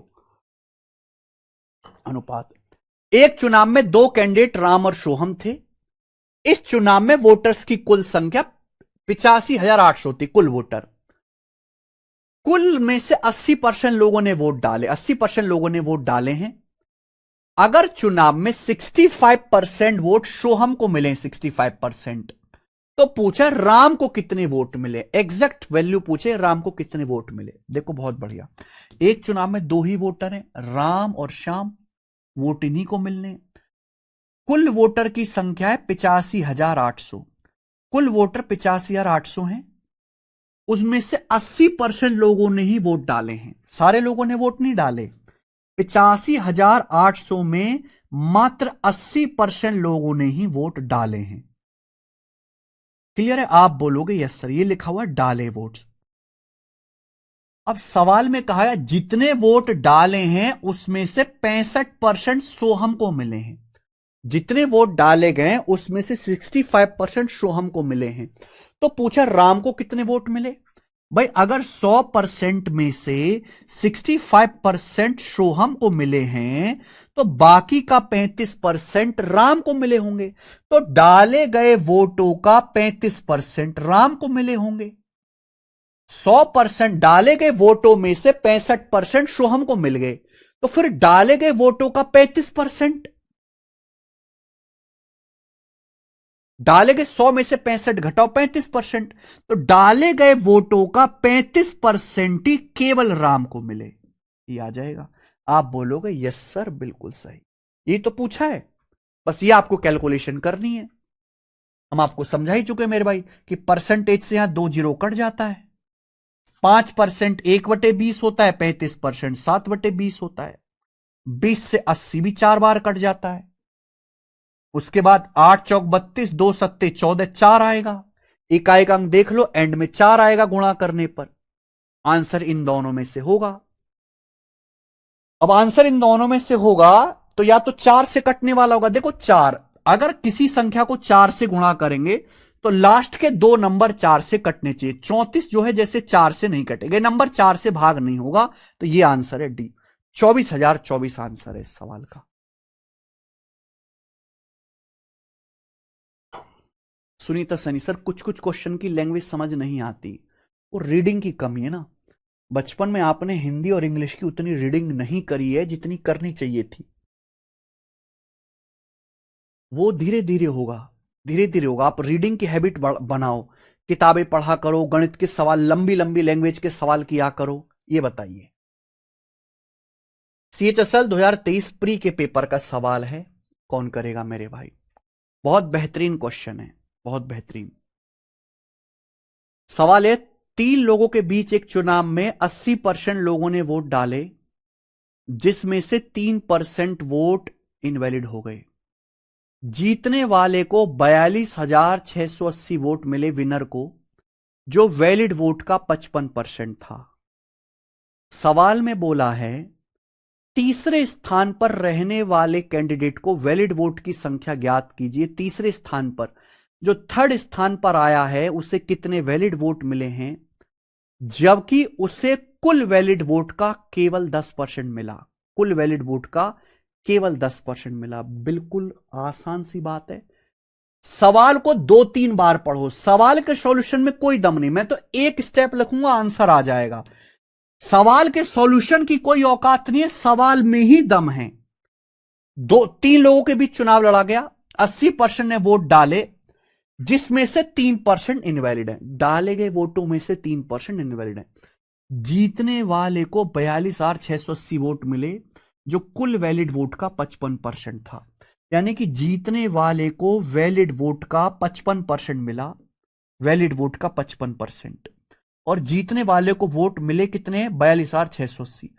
Speaker 1: अनुपात। एक चुनाव में 2 कैंडिडेट राम और सोहम थे। इस चुनाव में वोटर्स की कुल संख्या 85,800 थी, कुल वोटर। कुल में से 80% लोगों ने वोट डाले, 80% लोगों ने वोट डाले हैं। अगर चुनाव में 65% वोट सोहम को मिले, 65%, तो पूछा राम को कितने वोट मिले। एग्जैक्ट वैल्यू पूछे, राम को कितने वोट मिले। देखो बहुत बढ़िया, एक चुनाव में 2 ही वोटर हैं, राम और श्याम, वोट इन्हीं को मिलने। कुल वोटर की संख्या है 85,800, कुल वोटर 85,800 हैं। उसमें से 80% लोगों ने ही वोट डाले हैं, सारे लोगों ने वोट नहीं डाले। 85,800 में मात्र 80% लोगों ने ही वोट डाले हैं। क्लियर है? आप बोलोगे यस सर, ये लिखा हुआ डाले वोट्स। अब सवाल में कहा है जितने वोट डाले हैं उसमें से 65% सोहम को मिले हैं। जितने वोट डाले गए उसमें से 65% सोहम को मिले हैं। तो पूछा राम को कितने वोट मिले। भाई अगर 100% में से 65% सोहम को मिले हैं, तो बाकी का 35% राम को मिले होंगे। तो डाले गए वोटों का 35% राम को मिले होंगे। 100% डाले गए वोटों में से 65% सोहम को मिल गए, तो फिर डाले गए वोटों का 35%। डाले गए 100 में से 65 घटाओ 35%, तो डाले गए वोटों का 35% ही केवल राम को मिले, ये आ जाएगा। आप बोलोगे यस सर बिल्कुल सही, ये तो पूछा है, बस ये आपको कैलकुलेशन करनी है। हम आपको समझा ही चुके मेरे भाई कि परसेंटेज से यहां 2 जीरो कट जाता है। 5% 1/20 होता है, 35% 7/20 होता है, 20 से 80 भी 4 बार कट जाता है। उसके बाद 8 चौक 32, 2 सत्ते 14, 4 आएगा, इकाई का अंक देख लो, एंड में 4 आएगा गुणा करने पर। आंसर इन दोनों में से होगा। अब आंसर इन दोनों में से होगा तो या तो 4 से कटने वाला होगा। देखो 4, अगर किसी संख्या को 4 से गुणा करेंगे तो लास्ट के 2 नंबर 4 से कटने चाहिए। 34 जो है जैसे 4 से नहीं कटेगा, नंबर 4 से भाग नहीं होगा, तो ये आंसर है डी, 24,024 आंसर है इस सवाल का। सुनीता सनी सर, कुछ कुछ क्वेश्चन की लैंग्वेज समझ नहीं आती, वो रीडिंग की कमी है ना। बचपन में आपने हिंदी और इंग्लिश की उतनी रीडिंग नहीं करी है जितनी करनी चाहिए थी। वो धीरे धीरे होगा, धीरे धीरे होगा। आप रीडिंग की हैबिट बनाओ, किताबें पढ़ा करो, गणित के सवाल, लंबी लंबी लैंग्वेज के सवाल किया करो। ये बताइए, CHSL 2023 प्री के पेपर का सवाल है, कौन करेगा मेरे भाई? बहुत बेहतरीन क्वेश्चन है, बहुत बेहतरीन सवाल है। 3 लोगों के बीच एक चुनाव में 80% लोगों ने वोट डाले, जिसमें से 3% वोट इनवैलिड हो गए। जीतने वाले को 42,680 वोट मिले, विनर को, जो वैलिड वोट का 55% था। सवाल में बोला है तीसरे स्थान पर रहने वाले कैंडिडेट को वैलिड वोट की संख्या ज्ञात कीजिए। तीसरे स्थान पर, जो थर्ड स्थान पर आया है, उसे कितने वैलिड वोट मिले हैं, जबकि उसे कुल वैलिड वोट का केवल 10% मिला। कुल वैलिड वोट का केवल 10% मिला। बिल्कुल आसान सी बात है। सवाल को 2-3 बार पढ़ो, सवाल के सॉल्यूशन में कोई दम नहीं, मैं तो एक स्टेप लिखूंगा आंसर आ जाएगा। सवाल के सॉल्यूशन की कोई औकात नहीं है, सवाल में ही दम है। 3 लोगों के बीच चुनाव लड़ा गया, 80% ने वोट डाले, जिसमें से 3% इनवैलिड है। डाले गए वोटों में से 3% इनवैलिड है। जीतने वाले को 42,680 वोट मिले, जो कुल वैलिड वोट का 55% था। यानी कि जीतने वाले को वैलिड वोट का 55% मिला, वैलिड वोट का 55%, और जीतने वाले को वोट मिले कितने? 42,680।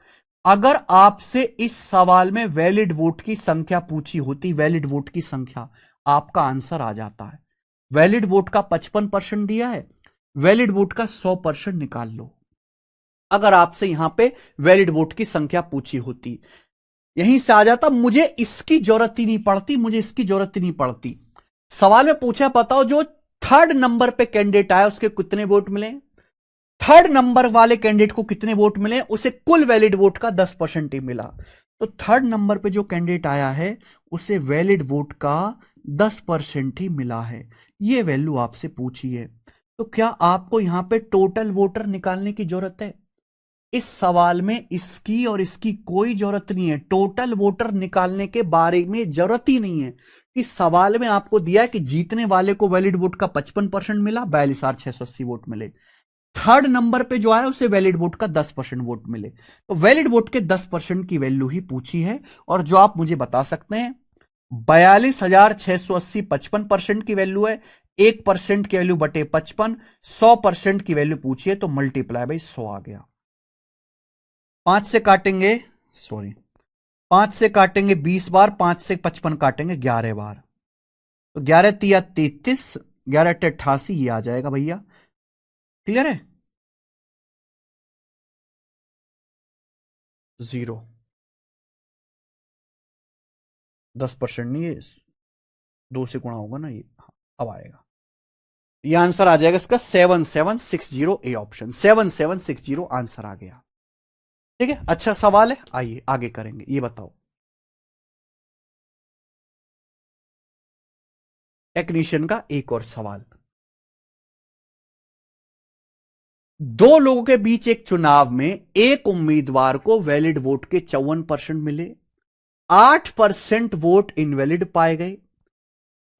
Speaker 1: अगर आपसे इस सवाल में वैलिड वोट की संख्या पूछी होती, वैलिड वोट की संख्या, आपका आंसर आ जाता है। वैलिड वोट का 55% दिया है, वैलिड वोट का 100% निकाल लो। अगर आपसे यहां पे वैलिड वोट की संख्या पूछी होती, यहीं से आ जाता, मुझे इसकी जरूरत ही नहीं पड़ती, मुझे इसकी जरूरत ही नहीं पड़ती। सवाल में पूछा, बताओ जो थर्ड नंबर पे कैंडिडेट आया उसके कितने वोट मिले, थर्ड नंबर वाले कैंडिडेट को कितने वोट मिले, उसे कुल वैलिड वोट का 10% ही मिला। तो थर्ड नंबर पे जो कैंडिडेट आया है उसे वैलिड वोट का 10% ही मिला है। ये वैल्यू आपसे पूछी है, तो क्या आपको यहां पे टोटल वोटर निकालने की जरूरत है? इस सवाल में इसकी और इसकी कोई जरूरत नहीं है। टोटल वोटर निकालने के बारे में जरूरत ही नहीं है। इस सवाल में आपको दिया है कि जीतने वाले को वैलिड वोट का 55% मिला, 42,680 वोट मिले। थर्ड नंबर पे जो आया उसे वैलिड वोट का 10% वोट मिले। तो वैलिड वोट के 10% की वैल्यू ही पूछी है। और जो आप मुझे बता सकते हैं, 42,680 55% की वैल्यू है, 1% की वैल्यू बटे 55, 100% की वैल्यू पूछी है, तो मल्टीप्लाई बाई 100 आ गया। 5 से काटेंगे, सॉरी 5 से काटेंगे 20 बार, 5 से 55 काटेंगे 11 बार, तो 11 तिया 33, 11 अट्ठे 88, ये आ जाएगा भैया। क्लियर है? 0, 10% नहीं, ये 2 से गुणा होगा ना, ये अब आएगा। ये आंसर आ जाएगा इसका 7760, ए ऑप्शन 7760 आंसर आ गया। ठीक है, अच्छा सवाल है, आइए आगे करेंगे। ये बताओ, टेक्नीशियन का एक और सवाल। 2 लोगों के बीच एक चुनाव में एक उम्मीदवार को वैलिड वोट के 54% मिले, 8% वोट इनवैलिड पाए गए,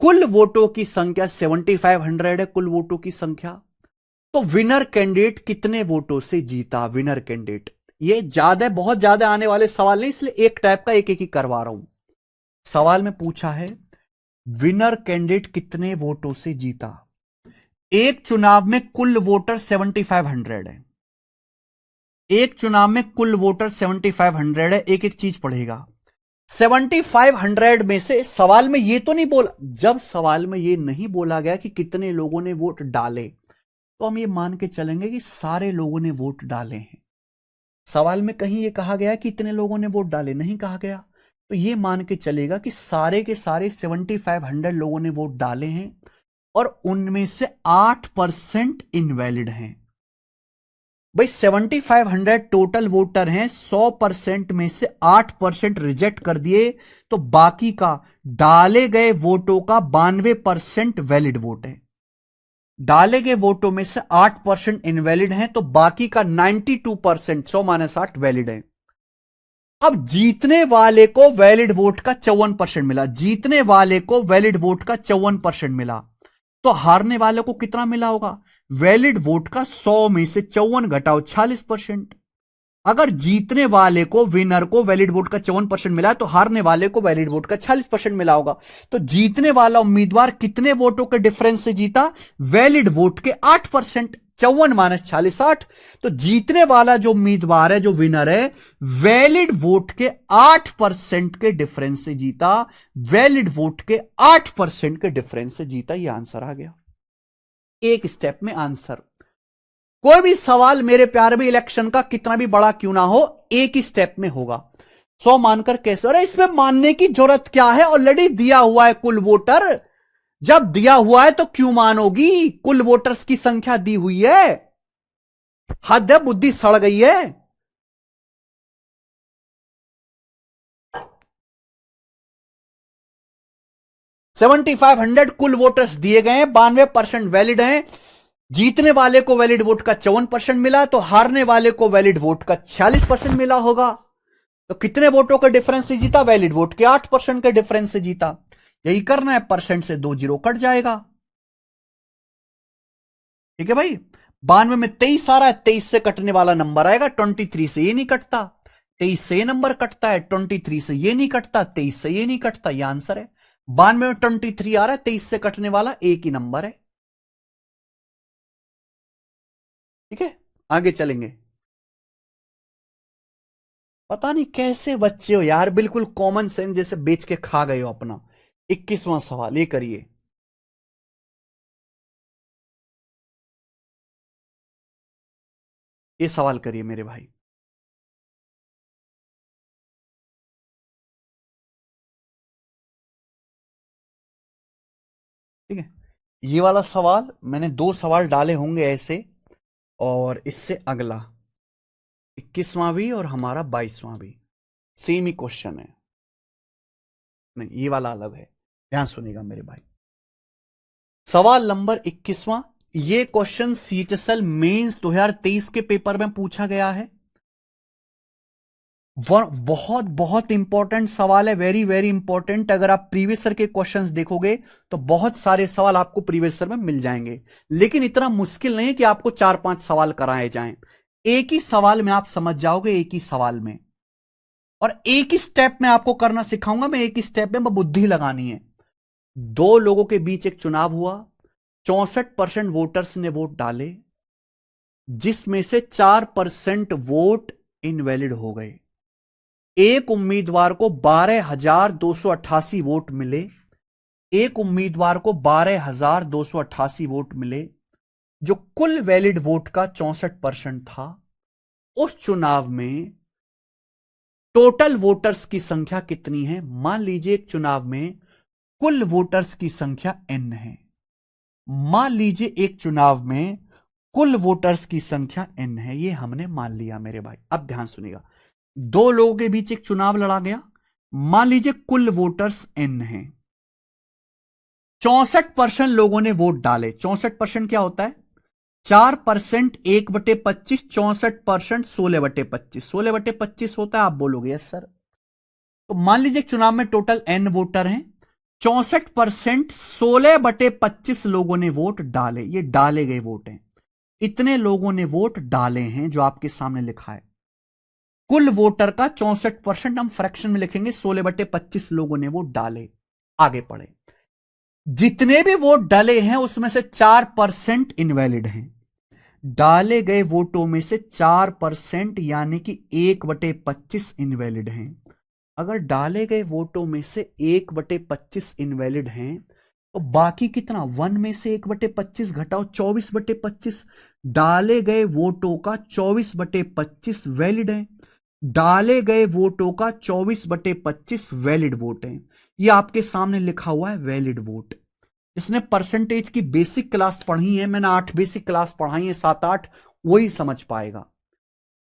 Speaker 1: कुल वोटों की संख्या 7500 है, कुल वोटों की संख्या। तो विनर कैंडिडेट कितने वोटों से जीता, विनर कैंडिडेट। ये ज्यादा, बहुत ज्यादा आने वाले सवाल नहीं, इसलिए एक टाइप का एक एक ही करवा रहा हूं। सवाल में पूछा है विनर कैंडिडेट कितने वोटों से जीता। एक चुनाव में कुल वोटर 7500 है, एक चुनाव में कुल वोटर 7500 है। एक एक चीज पढ़ेगा। 7500 में से सवाल में ये तो नहीं बोला, जब सवाल में ये नहीं बोला गया कि कितने लोगों ने वोट डाले, तो हम ये मान के चलेंगे कि सारे लोगों ने वोट डाले हैं। सवाल में कहीं ये कहा गया कि इतने लोगों ने वोट डाले, नहीं कहा गया, तो ये मान के चलेगा कि सारे के सारे 7500 लोगों ने वोट डाले हैं और उनमें से 8% इनवैलिड हैं। भाई 7500 टोटल वोटर हैं, 100% में से 8% रिजेक्ट कर दिए, तो बाकी का डाले गए वोटों का 92% वैलिड वोट है। डाले गए वोटों में से 8% इनवैलिड हैं, तो बाकी का 92%, 100 - 8 वैलिड है। अब जीतने वाले को वैलिड वोट का 54% मिला, जीतने वाले को वैलिड वोट का 54% मिला, तो हारने वाले को कितना मिला होगा। वैलिड वोट का 100 में से 54 घटाओ 46%। अगर जीतने वाले को, विनर को वैलिड वोट का 54% मिला, तो हारने वाले को वैलिड वोट का 46% मिला होगा। तो जीतने वाला उम्मीदवार कितने वोटों के डिफरेंस से जीता, वैलिड वोट के 8%। 54 - 46 8। तो जीतने वाला जो उम्मीदवार है, जो विनर है, वैलिड वोट के 8% के डिफरेंस से जीता, वैलिड वोट के 8% के डिफरेंस से जीता। यह आंसर आ गया, एक स्टेप में आंसर। कोई भी सवाल मेरे प्यारे में इलेक्शन का कितना भी बड़ा क्यों ना हो, एक ही स्टेप में होगा। 100 मानकर कैसे, अरे इसमें मानने की जरूरत क्या है, ऑलरेडी दिया हुआ है कुल वोटर। जब दिया हुआ है तो क्यों मानोगी, कुल वोटर्स की संख्या दी हुई है। हद है, बुद्धि सड़ गई है। $7500 कुल वोटर्स दिए गए हैं, 92% वैलिड हैं। जीतने वाले को वैलिड वोट का 54% मिला, तो हारने वाले को वैलिड वोट का 46% मिला होगा। तो कितने वोटों के डिफरेंस से जीता, वैलिड वोट के 8% के डिफरेंस से जीता। यही करना है, परसेंट से 2 जीरो कट जाएगा। ठीक है भाई। 92 में 23 आ रहा है, 23 से कटने वाला नंबर आएगा, 23 से ये नहीं कटता, 23 से ये नंबर कटता है, 23 से ये नहीं कटता, 23 से ये नहीं कटता। ये आंसर है। 92 में 23 आ रहा है, 23 से कटने वाला एक ही नंबर है। ठीक है, आगे चलेंगे। पता नहीं कैसे बच्चे हो यार, बिल्कुल कॉमन सेंस जैसे बेच के खा गए हो अपना। 21वां सवाल ये करिए। ये सवाल करिए मेरे भाई। ठीक है, ये वाला सवाल मैंने 2 सवाल डाले होंगे ऐसे, और इससे अगला 21वां भी और हमारा 22वां भी सेम ही क्वेश्चन है। नहीं, ये वाला अलग है, ध्यान सुनिएगा मेरे भाई। सवाल नंबर 21वां, ये क्वेश्चन सीएचएसएल मेंस 2023 के पेपर में पूछा गया है। बहुत बहुत इंपॉर्टेंट सवाल है, वेरी वेरी इंपॉर्टेंट। अगर आप प्रीवियस ईयर के क्वेश्चंस देखोगे तो बहुत सारे सवाल आपको प्रीवियस ईयर में मिल जाएंगे, लेकिन इतना मुश्किल नहीं है कि आपको 4-5 सवाल कराए जाएं। एक ही सवाल में आप समझ जाओगे, एक ही सवाल में, और एक ही स्टेप में आपको करना सिखाऊंगा मैं। एक ही स्टेप में बुद्धि लगानी है। 2 लोगों के बीच एक चुनाव हुआ, 64% वोटर्स ने वोट डाले, जिसमें से 4% वोट इनवैलिड हो गए। एक उम्मीदवार को 12,288 वोट मिले, एक उम्मीदवार को 12,288 वोट मिले, जो कुल वैलिड वोट का 64% था। उस चुनाव में टोटल वोटर्स की संख्या कितनी है। मान लीजिए एक चुनाव में कुल वोटर्स की संख्या n है। मान लीजिए एक चुनाव में कुल वोटर्स की संख्या n है, ये हमने मान लिया मेरे भाई। अब ध्यान सुनिएगा, 2 लोगों के बीच एक चुनाव लड़ा गया, मान लीजिए कुल वोटर्स n हैं, 64% लोगों ने वोट डाले। 64% क्या होता है, 4% 1/25, 64% 16/25, 16/25 होता है। आप बोलोगे यस सर। तो मान लीजिए चुनाव में टोटल n वोटर हैं, 64%, 16/25 लोगों ने वोट डाले। ये डाले गए वोट हैं, इतने लोगों ने वोट डाले हैं जो आपके सामने लिखा है। कुल वोटर का 64% हम फ्रैक्शन में लिखेंगे, 16/25 लोगों ने वोट डाले। आगे पढ़े, जितने भी वोट डाले हैं उसमें से 4% इनवैलिड हैं। डाले गए वोटों में से 4% यानी कि 1/25 इनवैलिड हैं। अगर डाले गए वोटों में से 1/25 इनवैलिड हैं तो बाकी कितना, 1 में से 1/25 घटाओ 24/25। डाले गए वोटों का 24/25 वैलिड है। डाले गए वोटों का 24/25 वैलिड वोट है। ये आपके सामने लिखा हुआ है वैलिड वोट। इसने परसेंटेज की बेसिक क्लास पढ़ी है, मैंने 8 बेसिक क्लास पढ़ाई है, 7-8, वही समझ पाएगा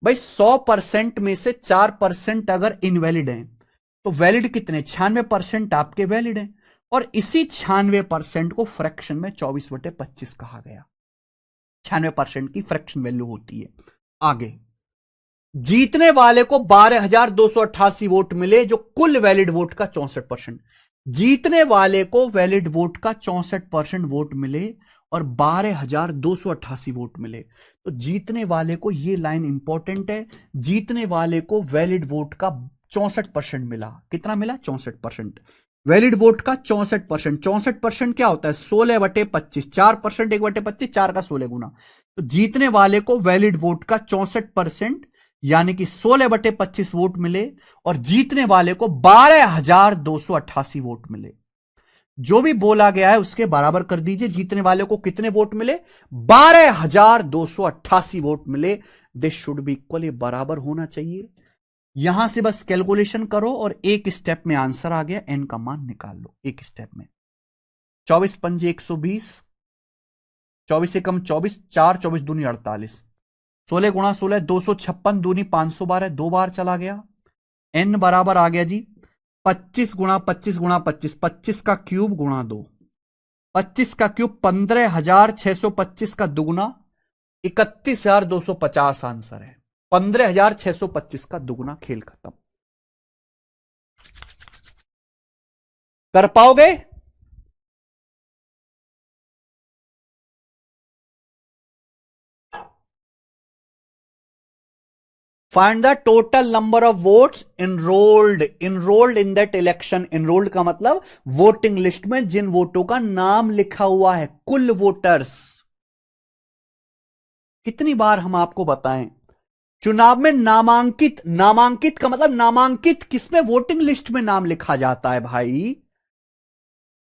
Speaker 1: भाई। 100% में से 4% अगर इनवैलिड है तो वैलिड कितने, 96% आपके वैलिड हैं। और इसी 96% को फ्रैक्शन में 24/25 कहा गया। 96% की फ्रैक्शन वैल्यू होती है। आगे, जीतने वाले को 12,288 वोट मिले, जो कुल वैलिड वोट का 64%। जीतने वाले को वैलिड वोट का 64% वोट मिले और 12,288 वोट मिले। तो जीतने वाले को, ये लाइन इंपॉर्टेंट है, जीतने वाले को वैलिड वोट का 64% मिला। कितना मिला, 64%। वैलिड वोट का 64%। 64% क्या होता है, 16/25। 4% 1/25, 4 का 16 गुना। तो जीतने वाले को वैलिड वोट का 64% यानी कि 16/25 वोट मिले और जीतने वाले को 12,288 वोट मिले। जो भी बोला गया है उसके बराबर कर दीजिए। जीतने वाले को कितने वोट मिले, 12,288 वोट मिले। दिस शुड बी इक्वल, ये बराबर होना चाहिए। यहां से बस कैलकुलेशन करो और एक स्टेप में आंसर आ गया, एन का मान निकाल लो एक स्टेप में। 24 पंजे 120, 24 एकम 24, 4 24 दूनी 48, 16 गुणा 16 256 दूनी 512, 2 बार चला गया। एन बराबर आ गया जी 25 गुणा 25 गुणा 25, 25 का क्यूब गुणा 2, 25 का क्यूब 15,625 का दुगुना 31,250 आंसर है। 15,625 का दुगुना, खेल खत्म। कर पाओगे? Find the total number of votes enrolled in that election. Enrolled का मतलब वोटिंग लिस्ट में जिन वोटों का नाम लिखा हुआ है, कुल वोटर्स। कितनी बार हम आपको बताएं, चुनाव में नामांकित, नामांकित का मतलब नामांकित किसमें, वोटिंग लिस्ट में नाम लिखा जाता है भाई।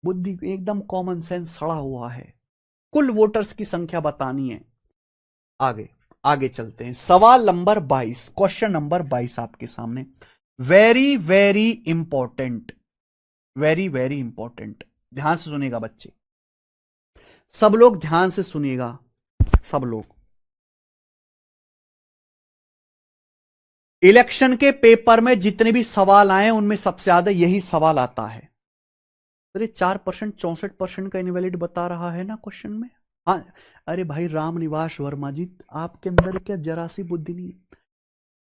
Speaker 1: बुद्धि एकदम कॉमन सेंस सड़ा हुआ है। कुल वोटर्स की संख्या बतानी है। आगे आगे चलते हैं। सवाल नंबर 22, क्वेश्चन नंबर 22 आपके सामने। Very very important, very very important. ध्यान से सुनिएगा बच्चे, सब लोग ध्यान से सुनिएगा, सब लोग। इलेक्शन के पेपर में जितने भी सवाल आए उनमें सबसे ज्यादा यही सवाल आता है। अरे 4% 64% का इनवैलिड बता रहा है ना क्वेश्चन में। हाँ, अरे भाई रामनिवास वर्मा जी, आपके अंदर क्या जरा सी बुद्धि नहीं है।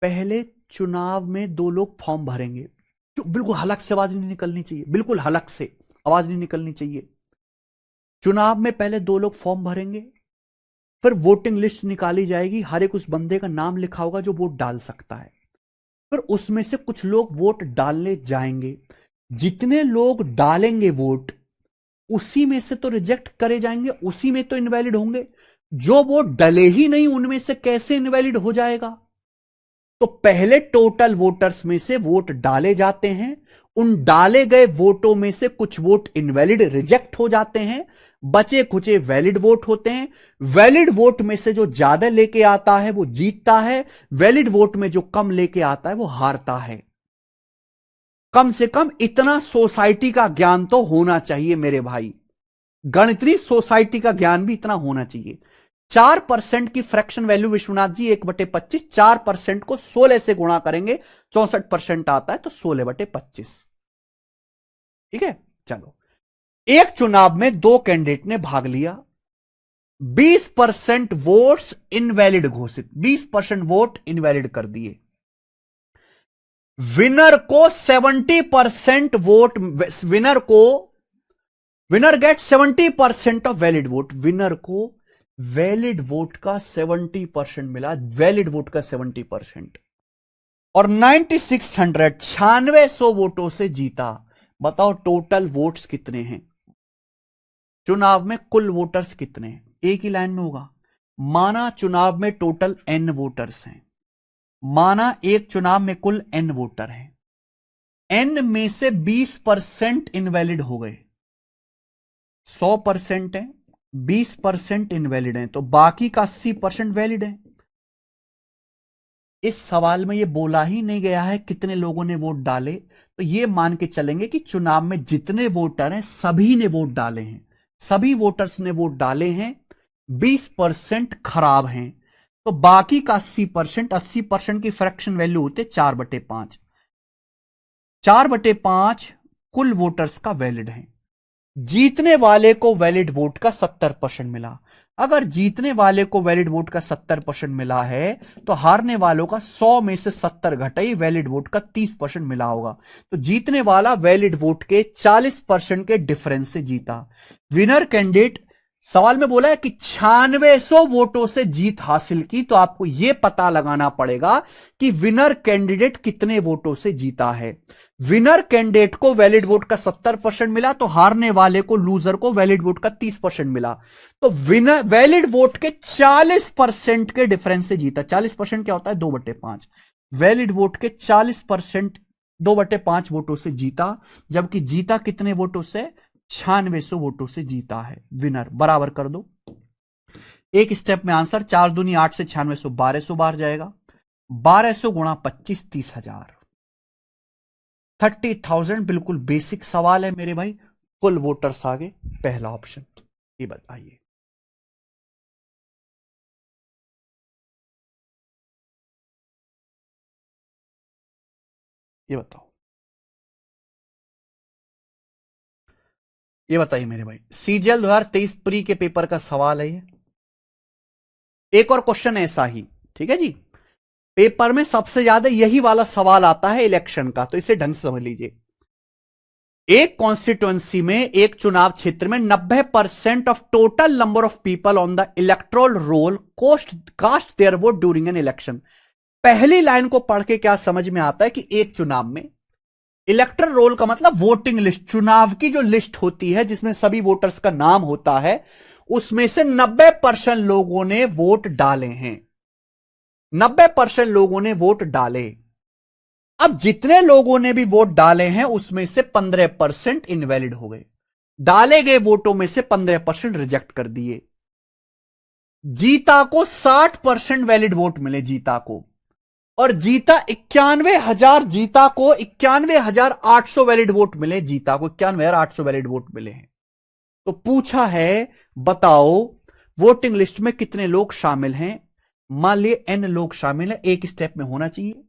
Speaker 1: पहले चुनाव में 2 लोग फॉर्म भरेंगे, जो बिल्कुल हलक से आवाज नहीं निकलनी चाहिए, बिल्कुल हलक से आवाज नहीं निकलनी चाहिए। चुनाव में पहले 2 लोग फॉर्म भरेंगे, फिर वोटिंग लिस्ट निकाली जाएगी, हर एक उस बंदे का नाम लिखा होगा जो वोट डाल सकता है। फिर उसमें से कुछ लोग वोट डालने जाएंगे। जितने लोग डालेंगे वोट, उसी में से तो रिजेक्ट करे जाएंगे, उसी में तो इनवैलिड होंगे। जो वोट डले ही नहीं उनमें से कैसे इनवैलिड हो जाएगा। तो पहले टोटल वोटर्स में से वोट डाले जाते हैं, उन डाले गए वोटों में से कुछ वोट इनवैलिड रिजेक्ट हो जाते हैं, बचे खुचे वैलिड वोट होते हैं। वैलिड वोट में से जो ज्यादा लेके आता है वो जीतता है, वैलिड वोट में जो कम लेके आता है वो हारता है। कम से कम इतना सोसाइटी का ज्ञान तो होना चाहिए मेरे भाई, गणितीय सोसाइटी का ज्ञान भी इतना होना चाहिए। 4% की फ्रैक्शन वैल्यू विश्वनाथ जी 1/25, 4% को 16 से गुणा करेंगे, 64% आता है, तो 16/25। ठीक है, चलो। एक चुनाव में 2 कैंडिडेट ने भाग लिया, 20% वोट्स इनवैलिड घोषित, 20% वोट इनवैलिड कर दिए। विनर को 70% वोट, विनर को winner get 70% of valid vote. Winner को वैलिड वोट का 70% मिला, वैलिड वोट का 70%, और 9600 9600 वोटों से जीता। बताओ टोटल वोट्स कितने हैं चुनाव में, कुल वोटर्स कितने हैं? एक ही लाइन में होगा। माना चुनाव में टोटल n वोटर्स हैं, माना एक चुनाव में कुल n वोटर हैं, n में से 20% इनवैलिड हो गए। 100% है, 20% इनवैलिड है, तो बाकी का 80% वैलिड है। इस सवाल में यह बोला ही नहीं गया है कितने लोगों ने वोट डाले, तो यह मान के चलेंगे कि चुनाव में जितने वोटर हैं सभी ने वोट डाले हैं, सभी वोटर्स ने वोट डाले हैं। 20% खराब हैं, तो बाकी का 80%, 80% की फ्रैक्शन वैल्यू होते 4/5। 4/5 कुल वोटर्स का वैलिड है। जीतने वाले को वैलिड वोट का 70% मिला। अगर जीतने वाले को वैलिड वोट का 70% मिला है तो हारने वालों का 100 में से 70 घटाई वैलिड वोट का 30% मिला होगा, तो जीतने वाला वैलिड वोट के 40% के डिफरेंस से जीता। विनर कैंडिडेट, सवाल में बोला है कि 9600 वोटों से जीत हासिल की, तो आपको यह पता लगाना पड़ेगा कि विनर कैंडिडेट कितने वोटों से जीता है। विनर कैंडिडेट को वैलिड वोट का 70% मिला, तो हारने वाले को, लूजर को वैलिड वोट का 30% मिला, तो विनर वैलिड वोट के 40% के डिफरेंस से जीता। 40% क्या होता है? 2/5। वैलिड वोट के 40% 2/5 वोटों से जीता, जबकि जीता कितने वोटों से? 9600 वोटों से जीता है विनर। बराबर कर दो, एक स्टेप में आंसर। 4 दूनी 8 से 9600 1200 बार जाएगा, 1200 गुणा 25 30,000, 30,000। बिल्कुल बेसिक सवाल है मेरे भाई। कुल वोटर्स आगे पहला ऑप्शन। ये बताइए, ये बताओ, ये बताइए मेरे भाई। सीजीएल 2023 प्री के पेपर का सवाल है ये। एक और क्वेश्चन ऐसा ही, ठीक है जी। पेपर में सबसे ज्यादा यही वाला सवाल आता है इलेक्शन का, तो इसे ढंग से समझ लीजिए। एक कॉन्स्टिट्युएंसी में, एक चुनाव क्षेत्र में 90% of total number of people on the electoral roll cast their vote during an election. पहली लाइन को पढ़ के क्या समझ में आता है कि एक चुनाव में इलेक्ट्रल रोल का मतलब वोटिंग लिस्ट, चुनाव की जो लिस्ट होती है जिसमें सभी वोटर्स का नाम होता है, उसमें से 90% लोगों ने वोट डाले हैं। 90% लोगों ने वोट डाले। अब जितने लोगों ने भी वोट डाले हैं उसमें से 15% इनवैलिड हो गए। डाले गए वोटों में से 15% रिजेक्ट कर दिए। जीता को 60% वैलिड वोट मिले, जीता को, और जीता 91,000, जीता को 91,800 वैलिड वोट मिले, जीता को 91,800 वैलिड वोट मिले हैं। तो पूछा है बताओ वोटिंग लिस्ट में कितने लोग शामिल हैं। मान लिए n लोग शामिल हैं, एक स्टेप में होना चाहिए।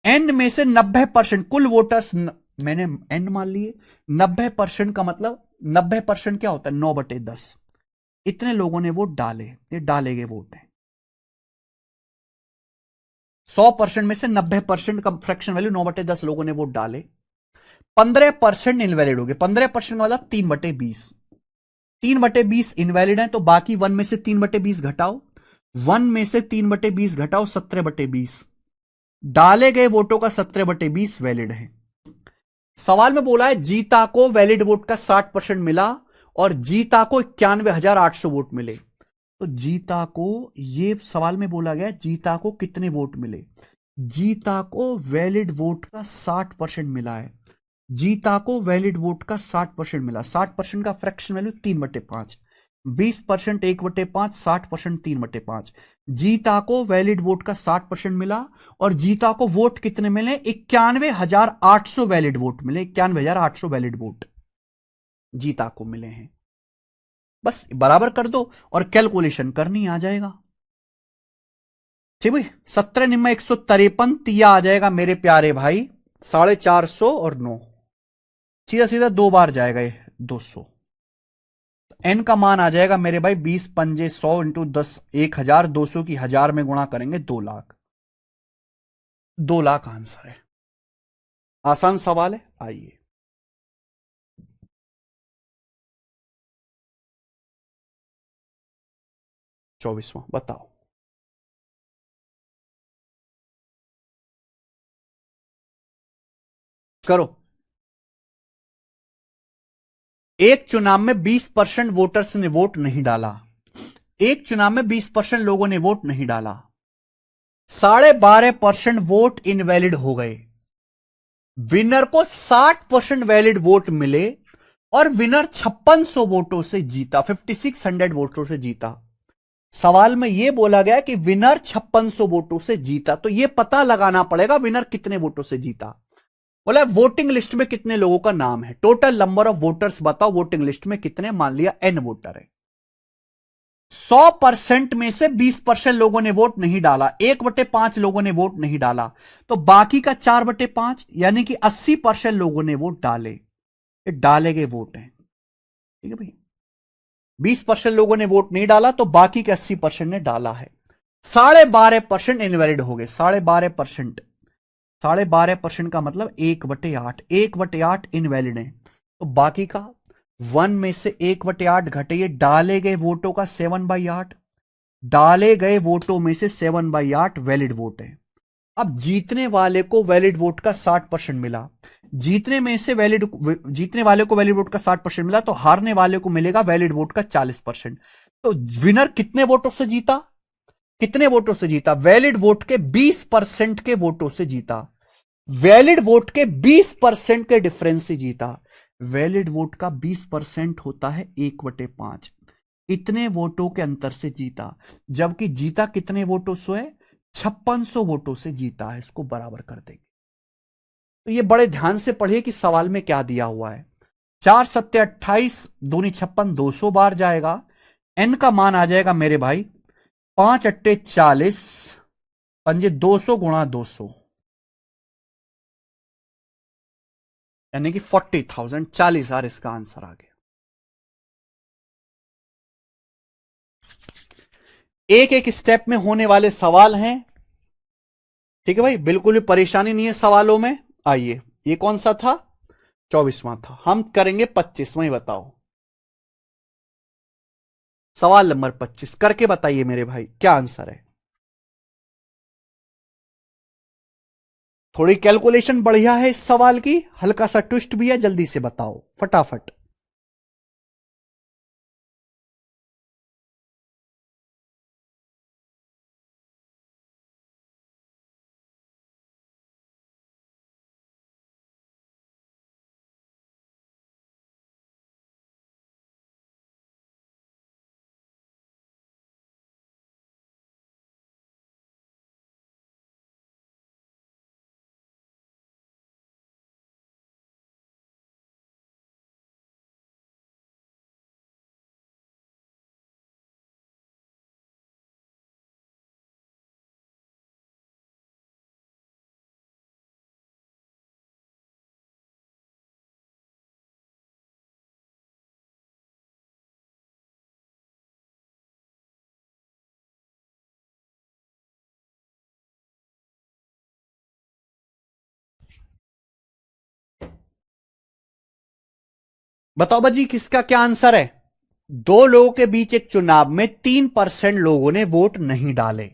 Speaker 1: n में से 90% कुल वोटर्स, मैंने n मान लिए। 90% का मतलब 90% क्या होता है? 9/10। इतने लोगों ने वोट डाले, ये डाले गए वोट है। 100% में से 90% का फ्रैक्शन वैल्यू 9/10 लोगों ने वोट डाले। 15% इनवैलिड हो गए। 15% का मतलब 3/20। 3/20 इनवैलिड है, तो बाकी 1 में से 3/20 घटाओ, 1 में से 3/20 घटाओ, 17/20। डाले गए वोटों का 17/20 वैलिड है। सवाल में बोला है जीता को वैलिड वोट का 60% मिला और जीता को 91,800 वोट मिले। तो जीता को, ये सवाल में बोला गया जीता को कितने वोट मिले? जीता को वैलिड वोट का 60% मिला है। जीता को वैलिड वोट का 60% मिला। 60% का फ्रैक्शन वैल्यू 3/5। 20% 1/5, 60% 3/5। जीता को वैलिड वोट का 60% मिला और जीता को वोट कितने मिले? 91,800 वैलिड वोट मिले। 91,800 वैलिड वोट जीता को मिले हैं। बस बराबर कर दो और कैलकुलेशन करनी आ जाएगा। ठीक भाई, 17 निम्मा 153 तिया आ जाएगा मेरे प्यारे भाई 450 और 9, सीधा सीधा 2 बार जाएगा ये 200। एन का मान आ जाएगा मेरे भाई 20 पंजे 100 इंटू 10 1000, 200 की 1000 में गुणा करेंगे 2 लाख। 2 लाख आंसर है। आसान सवाल है, आइए। 24वां, बताओ। करो। एक चुनाव में 20% वोटर्स ने वोट नहीं डाला। एक चुनाव में 20% लोगों ने वोट नहीं डाला। 12.5% वोट इनवैलिड हो गए। विनर को 60% वैलिड वोट मिले और विनर 5600 वोटों से जीता, 5600 वोटों से जीता। सवाल में यह बोला गया कि विनर 5600 वोटों से जीता, तो यह पता लगाना पड़ेगा विनर कितने वोटों से जीता। बोला वोटिंग लिस्ट में कितने लोगों का नाम है, टोटल नंबर ऑफ वोटर्स बताओ वोटिंग लिस्ट में कितने। मान लिया n वोटर है, 100% में से 20% लोगों ने वोट नहीं डाला, 1/5 लोगों ने वोट नहीं डाला, तो बाकी का 4/5 यानी कि 80% लोगों ने वोट डाले। ये डाले गए वोट हैं, ठीक है भाई। 20% लोगों ने वोट नहीं डाला तो बाकी के 80% ने डाला है। 12.5% इनवैलिड हो गए। 12.5%, 12.5% का मतलब 1/8, 1/8 इनवैलिड है। तो बाकी का 1 में से 1/8 घटे, डाले गए वोटों का 7/8, डाले गए वोटों में से 7/8 वैलिड वोट है। अब जीतने वाले को वैलिड वोट का 60% मिला, जीतने वाले को वैलिड वोट का 60% मिला, तो हारने वाले को मिलेगा वैलिड वोट का 40%। तो विनर कितने वोटों से जीता, कितने वोटों से जीता? वैलिड वोट के 20% के वोटों से जीता। वैलिड वोट के 20% के डिफरेंस से जीता। वैलिड वोट का 20% होता है 1/5, इतने वोटों के अंतर से जीता। जबकि जीता कितने वोटों से है? 5600 वोटों से जीता है। इसको बराबर कर देंगे। तो ये बड़े ध्यान से पढ़िए कि सवाल में क्या दिया हुआ है। 4 सत्ते 28, दूनी 56, 200 बार जाएगा। n का मान आ जाएगा मेरे भाई 5 अट्टे 40, पंजे 200 गुणा 200, यानी कि 40,000, 40,000 इसका आंसर आ गया। एक एक स्टेप में होने वाले सवाल हैं, ठीक है भाई, बिल्कुल भी परेशानी नहीं है सवालों में। आइए, ये कौन सा था? 24वां था। हम करेंगे 25वां, बताओ। सवाल नंबर 25 करके बताइए मेरे भाई क्या आंसर है। थोड़ी कैलकुलेशन बढ़िया है इस सवाल की, हल्का सा ट्विस्ट भी है, जल्दी से बताओ फटाफट। बताओ बाजी किसका क्या आंसर है। दो लोगों के बीच एक चुनाव में 3% लोगों ने वोट नहीं डाले,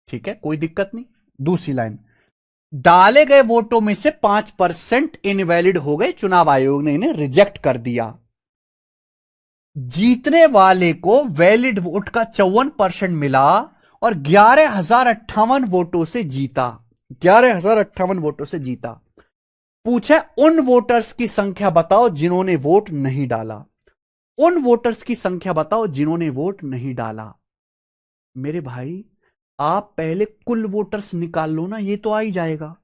Speaker 1: ठीक है, कोई दिक्कत नहीं। दूसरी लाइन, डाले गए वोटों में से 5% इनवैलिड हो गए, चुनाव आयोग ने इन्हें रिजेक्ट कर दिया। जीतने वाले को वैलिड वोट का 54% मिला और 11,058 वोटों से जीता। 11,058 वोटों से जीता। पूछे उन वोटर्स की संख्या बताओ जिन्होंने वोट नहीं डाला। उन वोटर्स की संख्या बताओ जिन्होंने वोट नहीं डाला। मेरे भाई आप पहले कुल वोटर्स निकाल लो ना, ये तो आ ही जाएगा।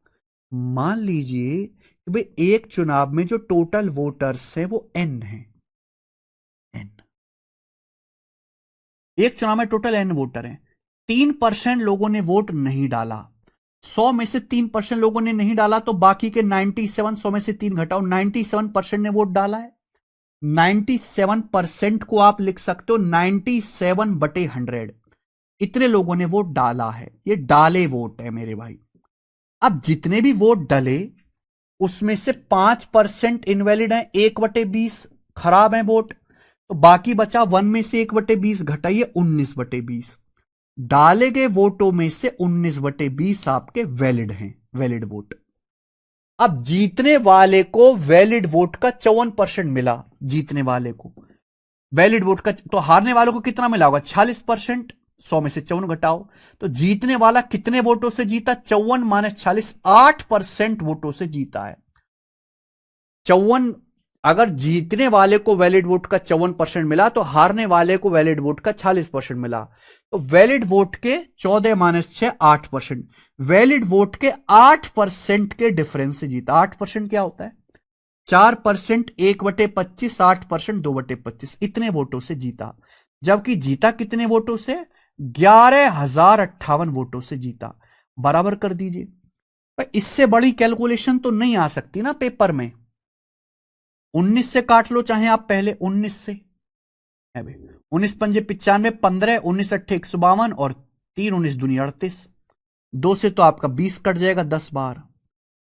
Speaker 1: मान लीजिए कि भाई एक चुनाव में जो टोटल वोटर्स है वो n है। n, एक चुनाव में टोटल n वोटर है। 3% लोगों ने वोट नहीं डाला। 100 में से 3% लोगों ने नहीं डाला, तो बाकी के 97, 100 में से 3 घटाओ, 97% ने वोट डाला है। 97% को आप लिख सकते हो 97/100। इतने लोगों ने वोट डाला है, ये डाले वोट है मेरे भाई। अब जितने भी वोट डले उसमें से 5% इनवैलिड है, 1/20 खराब है वोट। तो बाकी बचा 1 में से 1/20 घटाइए 19/20। डाले गए वोटों में से 19/20 आपके वैलिड हैं, वैलिड वोट। अब जीतने वाले को वैलिड वोट का 54% मिला, जीतने वाले को वैलिड वोट का, तो हारने वालों को कितना मिला होगा 46%। 100 में से 54 घटाओ, तो जीतने वाला कितने वोटों से जीता, 54 - 46, 8% वोटों से जीता है। 54, अगर जीतने वाले को वैलिड वोट का 54% मिला तो हारने वाले को वैलिड वोट का 46% मिला। तो वैलिड वोट के 14 - 6 8%, वैलिड वोट के 8% के डिफरेंस से जीता। 8% क्या होता है, 4%, 1/25, 8%, 2/25, इतने वोटों से जीता। जबकि जीता कितने वोटों से, 11,058 वोटों से जीता। बराबर कर दीजिए। पर इससे बड़ी कैलकुलेशन तो नहीं आ सकती ना पेपर में। 19 से काट लो चाहे आप, पहले 19 से, 19 पंजे 95, 15, 19 अट्ठे 152 और 3 19 दूनी 38। 2 से तो आपका 20 कट जाएगा, 10 बार।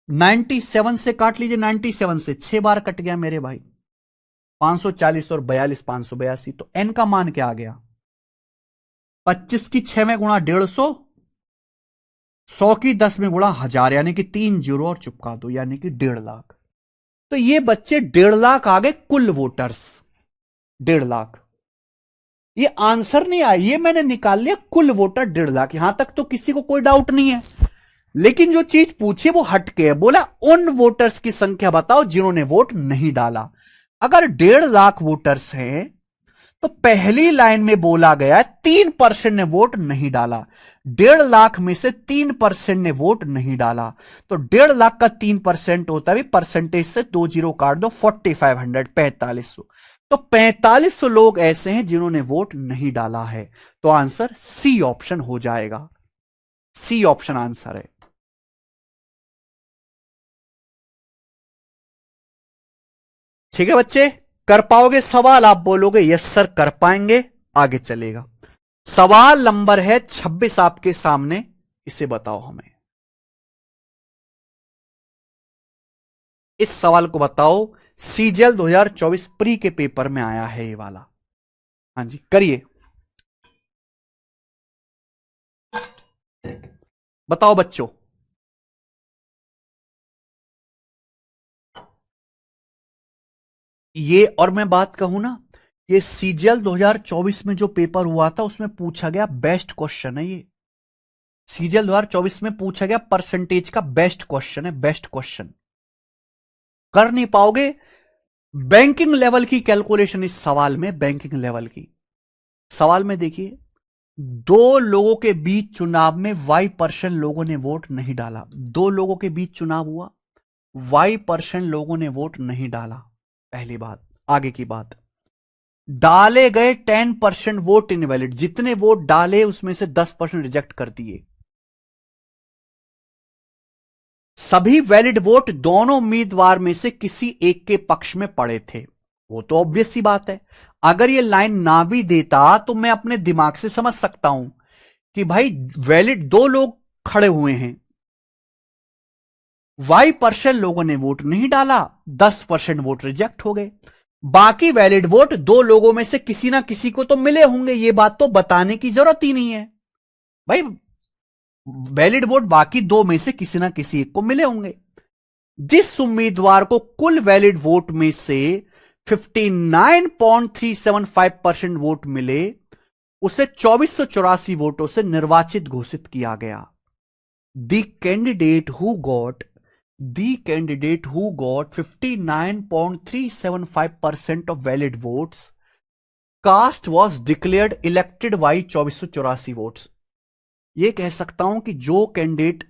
Speaker 1: 97 से काट लीजिए, 97 से 6 बार कट गया मेरे भाई, 540 और 42 582। तो एन का मान क्या आ गया, 25 की 6 में गुणा 150, 100 की 10 में गुणा 1000, यानी कि 3 जीरो और चुपका दो, यानी कि 1.5 लाख। तो ये बच्चे 1.5 लाख आ गए कुल वोटर्स, 1.5 लाख। ये आंसर नहीं आया, ये मैंने निकाल लिया कुल वोटर 1.5 लाख। यहां तक तो किसी को कोई डाउट नहीं है, लेकिन जो चीज पूछी वो हटके है। बोला उन वोटर्स की संख्या बताओ जिन्होंने वोट नहीं डाला। अगर 1.5 लाख वोटर्स हैं तो पहली लाइन में बोला गया 3% ने वोट नहीं डाला। 1.5 लाख में से 3% ने वोट नहीं डाला, तो 1.5 लाख का 3% होता है, परसेंटेज से 2 जीरो काट दो, 4500, 4500। तो 4500 लोग ऐसे हैं जिन्होंने वोट नहीं डाला है। तो आंसर सी ऑप्शन हो जाएगा, सी ऑप्शन आंसर है। ठीक है बच्चे, कर पाओगे सवाल, आप बोलोगे यस सर कर पाएंगे, आगे चलेगा। सवाल नंबर है 26 आपके सामने, इसे बताओ हमें। इस सवाल को बताओ, सीजीएल 2024 प्री के पेपर में आया है ये वाला। हाँ जी करिए, बताओ बच्चों। ये और मैं बात कहूं ना, ये सीजीएल 2024 में जो पेपर हुआ था उसमें पूछा गया बेस्ट क्वेश्चन है। ये सीजीएल 2024 में पूछा गया परसेंटेज का बेस्ट क्वेश्चन है, बेस्ट क्वेश्चन। कर नहीं पाओगे, बैंकिंग लेवल की कैलकुलेशन इस सवाल में, बैंकिंग लेवल की। सवाल में देखिए, 2 लोगों के बीच चुनाव में Y% लोगों ने वोट नहीं डाला। 2 लोगों के बीच चुनाव हुआ, Y% लोगों ने वोट नहीं डाला, पहली बात। आगे की बात, डाले गए 10% वोट इनवैलिड, जितने वोट डाले उसमें से 10% रिजेक्ट कर दिए। सभी वैलिड वोट दोनों उम्मीदवार में से किसी एक के पक्ष में पड़े थे। वो तो ऑब्वियस सी बात है। अगर ये लाइन ना भी देता तो मैं अपने दिमाग से समझ सकता हूं कि भाई वैलिड 2 लोग खड़े हुए हैं, Y% लोगों ने वोट नहीं डाला, 10% वोट रिजेक्ट हो गए। बाकी वैलिड वोट 2 लोगों में से किसी ना किसी को तो मिले होंगे, ये बात तो बताने की जरूरत ही नहीं है भाई। वैलिड वोट बाकी 2 में से किसी ना किसी एक को मिले होंगे। जिस उम्मीदवार को कुल वैलिड वोट में से 59.375% वोट मिले, उसे 2484 वोटों से निर्वाचित घोषित किया गया। The candidate who got 59.375% of valid votes cast was declared elected by 2484 votes. यह कह सकता हूं कि जो कैंडिडेट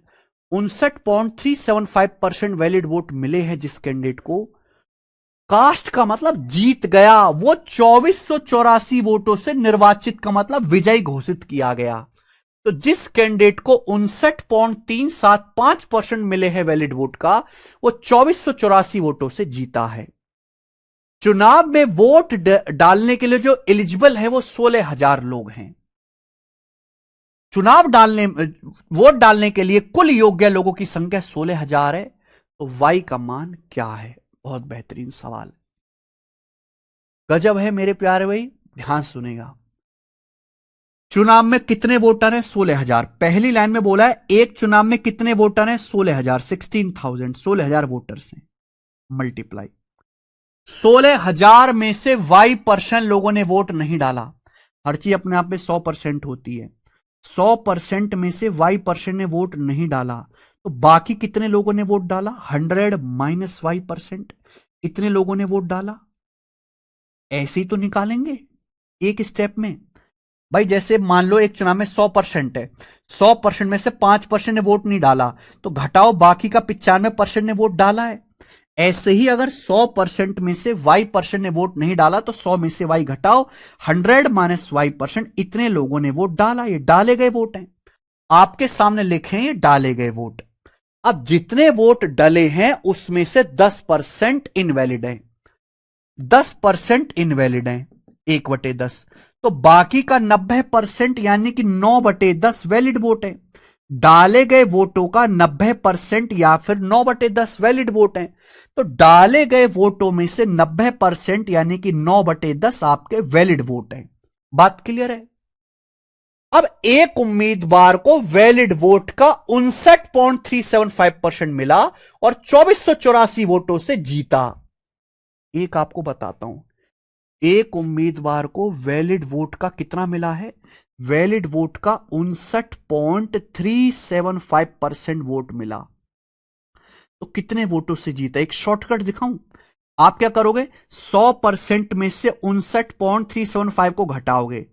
Speaker 1: 59.375% वैलिड वोट मिले हैं, जिस कैंडिडेट को, कास्ट का मतलब जीत गया, वो 2484 वोटों से निर्वाचित का मतलब विजयी घोषित किया गया। तो जिस कैंडिडेट को 59.375% मिले हैं वैलिड वोट का, वो 2484 वोटों से जीता है। चुनाव में वोट डालने के लिए जो एलिजिबल है वो 16,000 लोग हैं। चुनाव डालने, वोट डालने के लिए कुल योग्य लोगों की संख्या 16,000 है। तो वाई का मान क्या है? बहुत बेहतरीन सवाल। गजब है मेरे प्यारे भाई, ध्यान सुनेगा। चुनाव में कितने वोटर हैं? 16,000। पहली लाइन में बोला है एक चुनाव में कितने वोटर हैं? 16,000, 16,000, 16,000 वोटर्स हैं। मल्टीप्लाई 16,000 में से y% लोगों ने वोट नहीं डाला। हर चीज अपने आप में 100% होती है। 100% में से y% ने वोट नहीं डाला, तो बाकी कितने लोगों ने वोट डाला? 100 माइनस y%, इतने लोगों ने वोट डाला। ऐसे ही तो निकालेंगे एक स्टेप में। भाई जैसे मान लो एक चुनाव में 100% है, 100% में से 5% ने वोट नहीं डाला, तो घटाओ बाकी का 95% ने वोट डाला है। ऐसे ही अगर 100% में से y% ने वोट नहीं डाला, तो 100 में से y घटाओ, 100 माइनस y%, इतने लोगों ने वोट डाला। ये डाले गए वोट हैं, आपके सामने लिखे हैं ये डाले गए वोट। अब जितने वोट डले हैं उसमें से 10% इनवैलिड है, 10% इनवैलिड है, 1/10। तो बाकी का 90% यानी कि 9/10 वैलिड वोट है। डाले गए वोटों का 90% या फिर 9/10 वैलिड वोट है। तो डाले गए वोटों में से 90% यानी कि 9/10 आपके वैलिड वोट है। बात क्लियर है? अब एक उम्मीदवार को वैलिड वोट का 59.375% मिला और 2484 वोटों से जीता। एक आपको बताता हूं, एक उम्मीदवार को वैलिड वोट का कितना मिला है? वैलिड वोट का 59.375% वोट मिला। तो कितने वोटों से जीता? एक शॉर्टकट दिखाऊं, आप क्या करोगे? 100% में से 59.375 को घटाओगे,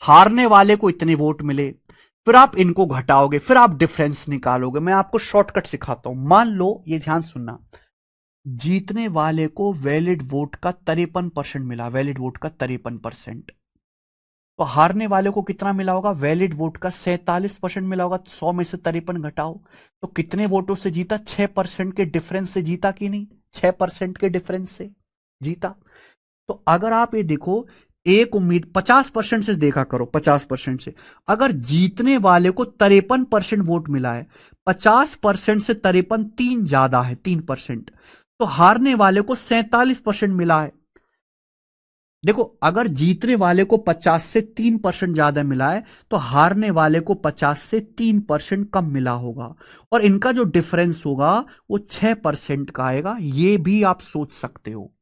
Speaker 1: हारने वाले को इतने वोट मिले, फिर आप इनको घटाओगे, फिर आप डिफरेंस निकालोगे। मैं आपको शॉर्टकट सिखाता हूं। मान लो, ये ध्यान सुनना, जीतने वाले को वैलिड वोट का 53% मिला, वैलिड वोट का 53%। तो हारने वाले को कितना मिला होगा? वैलिड वोट का 47% मिला होगा। 100 में से 53 घटाओ, तो कितने वोटों से जीता? 6% के डिफरेंस से जीता कि नहीं? 6% के डिफरेंस से जीता। तो अगर आप ये देखो, एक उम्मीद 50% से देखा करो, 50% से अगर जीतने वाले को 53% वोट मिला है, 50% से 53 3 ज्यादा है, 3%, तो हारने वाले को 47% मिला है। देखो, अगर जीतने वाले को 50 से 3% ज्यादा मिला है, तो हारने वाले को 50 से 3% कम मिला होगा, और इनका जो डिफरेंस होगा वो 6% का आएगा। ये भी आप सोच सकते हो।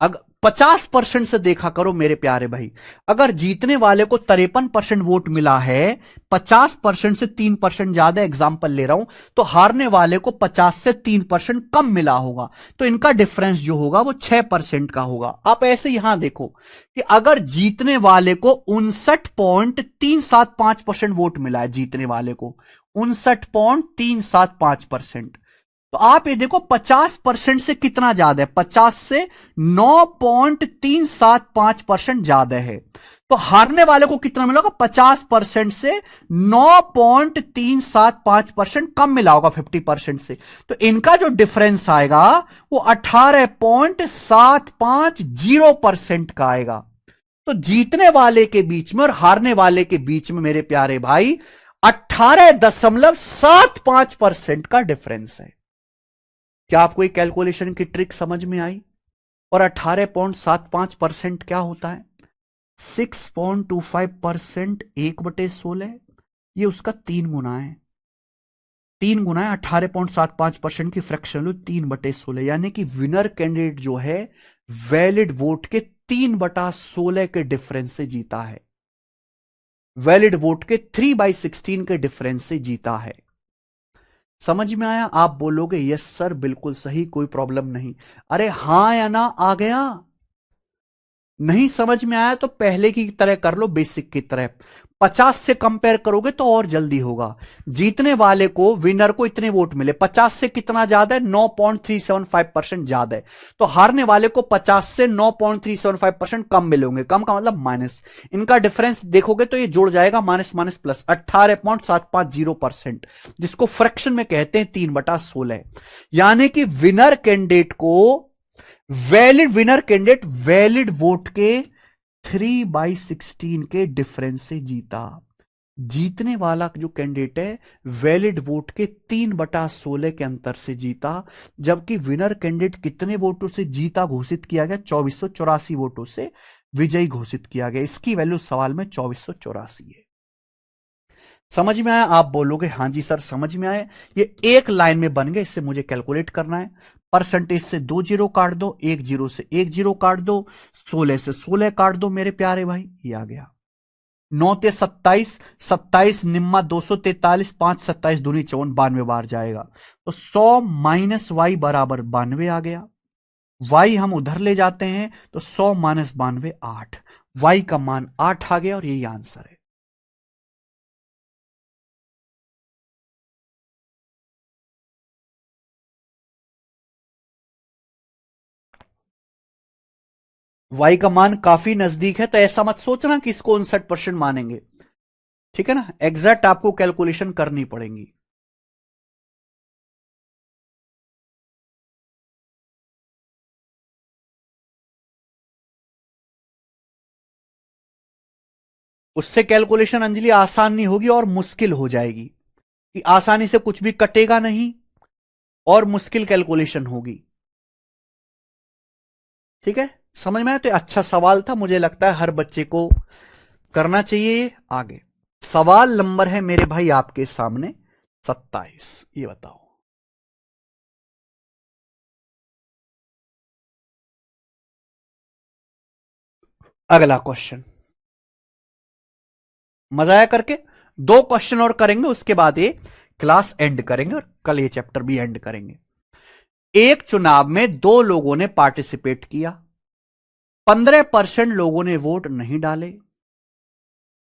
Speaker 1: अगर 50% से देखा करो मेरे प्यारे भाई, अगर जीतने वाले को 53% वोट मिला है, 50% से 3% ज्यादा एग्जाम्पल ले रहा हूं, तो हारने वाले को 50 से 3% कम मिला होगा, तो इनका डिफरेंस जो होगा वो 6% का होगा। आप ऐसे यहां देखो कि अगर जीतने वाले को 59.375% वोट मिला है, जीतने वाले को 59.375%, तो आप ये देखो 50% से कितना ज्यादा है? 50 से 9.375% ज्यादा है। तो हारने वाले को कितना मिला होगा? 50% से 9.375% कम मिला होगा, 50% से। तो इनका जो डिफरेंस आएगा वो 18.750% का आएगा। तो जीतने वाले के बीच में और हारने वाले के बीच में मेरे प्यारे भाई 18.75% का डिफरेंस है। क्या आपको ये कैलकुलेशन की ट्रिक समझ में आई? और 18.75% क्या होता है? 6.25%, 1/16, ये उसका 3 गुना है। 3 गुना है 18.75% की फ्रैक्शन वैल्यू 3/16, यानी कि विनर कैंडिडेट जो है वैलिड वोट के 3/16 के डिफरेंस से जीता है, वैलिड वोट के 3/16 के डिफरेंस से जीता है। समझ में आया? आप बोलोगे यस सर बिल्कुल सही, कोई प्रॉब्लम नहीं। अरे हां या ना आ गया? नहीं समझ में आया तो पहले की तरह कर लो, बेसिक की तरह। 50 से कंपेयर करोगे तो और जल्दी होगा। जीतने वाले को, विनर को इतने वोट मिले, 50 से कितना ज्यादा है? 9.375% ज्यादा है। तो हारने वाले को 50 से 9.375% कम मिले होंगे। कम का मतलब माइनस। इनका डिफरेंस देखोगे तो ये जुड़ जाएगा, माइनस माइनस प्लस, 18.750%, जिसको फ्रैक्शन में कहते हैं 3/16। यानी कि विनर कैंडिडेट को, विनर कैंडिडेट वैलिड वोट के 3/16 के डिफरेंस से जीता। जीतने वाला जो कैंडिडेट है वैलिड वोट के 3/16 के अंतर से जीता, जबकि विनर कैंडिडेट कितने वोटों से जीता घोषित किया गया? 2484 वोटों से विजयी घोषित किया गया। इसकी वैल्यू सवाल में 2484 है। समझ में आया? आप बोलोगे हाँ जी सर समझ में आया। ये एक लाइन में बन गए, इससे मुझे कैलकुलेट करना है। परसेंटेज से 2 जीरो काट दो, 1 जीरो से 1 जीरो काट दो, 16 से 16 काट दो मेरे प्यारे भाई, ये आ गया। 9 ते 27, 27 निम्मा 243, 5 27 दूनी 54, 92 बार जाएगा। तो 100 माइनस वाई बराबर 92 आ गया। वाई हम उधर ले जाते हैं तो 100 माइनस 92 8, वाई का मान 8 आ गया और यही आंसर है। वाई का मान काफी नजदीक है, तो ऐसा मत सोचना कि इसको 59% मानेंगे, ठीक है ना? एग्जैक्ट आपको कैलकुलेशन करनी पड़ेगी। उससे कैलकुलेशन अंजलि आसान नहीं होगी और मुश्किल हो जाएगी, कि आसानी से कुछ भी कटेगा नहीं और मुश्किल कैलकुलेशन होगी, ठीक है? समझ में आया? तो अच्छा सवाल था, मुझे लगता है हर बच्चे को करना चाहिए। आगे सवाल नंबर है मेरे भाई आपके सामने 27, ये बताओ। अगला क्वेश्चन, मजा आया करके? 2 क्वेश्चन और करेंगे, उसके बाद ये क्लास एंड करेंगे और कल ये चैप्टर भी एंड करेंगे। एक चुनाव में 2 लोगों ने पार्टिसिपेट किया, 15% लोगों ने वोट नहीं डाले,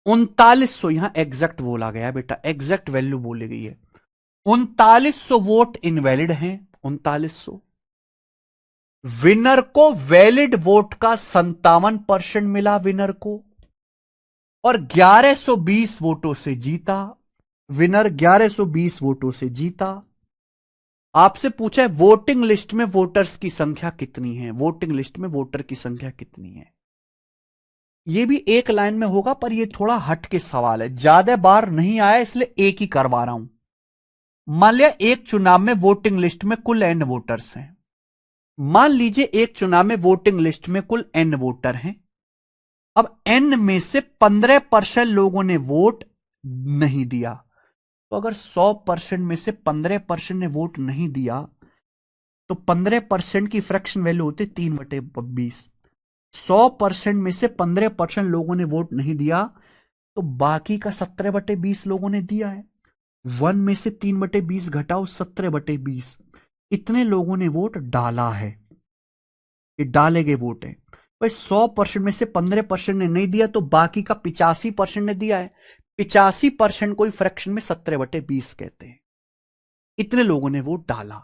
Speaker 1: 3900, यहां एग्जैक्ट बोला गया बेटा, एग्जैक्ट वैल्यू बोली गई है। 3900 वोट इनवैलिड हैं, 3900। विनर को वैलिड वोट का 57% मिला विनर को, और 1120 वोटों से जीता। विनर 1120 वोटों से जीता। आपसे पूछा है वोटिंग लिस्ट में वोटर्स की संख्या कितनी है, वोटिंग लिस्ट में वोटर की संख्या कितनी है। ये भी एक लाइन में होगा, पर ये थोड़ा हट के सवाल है, ज्यादा बार नहीं आया इसलिए एक ही करवा रहा हूं। मान लिया एक चुनाव में वोटिंग लिस्ट में कुल n वोटर्स हैं। मान लीजिए एक चुनाव में वोटिंग लिस्ट में कुल n वोटर हैं। अब n में से 15% लोगों ने वोट नहीं दिया, तो अगर 100% में से 15% ने वोट नहीं दिया तो 15% की फ्रैक्शन वैल्यू होती 3/20। 100% में से 15% लोगों ने वोट नहीं दिया तो बाकी का 17/20 लोगों ने दिया है। 1 में से 3/20 घटाओ 17/20, इतने लोगों ने वोट डाला है, ये डाले गए वोट है भाई। 100% में से 15% ने नहीं दिया तो बाकी का 85% ने दिया है। 85% को फ्रैक्शन में 17/20 कहते हैं। इतने लोगों ने वोट डाला,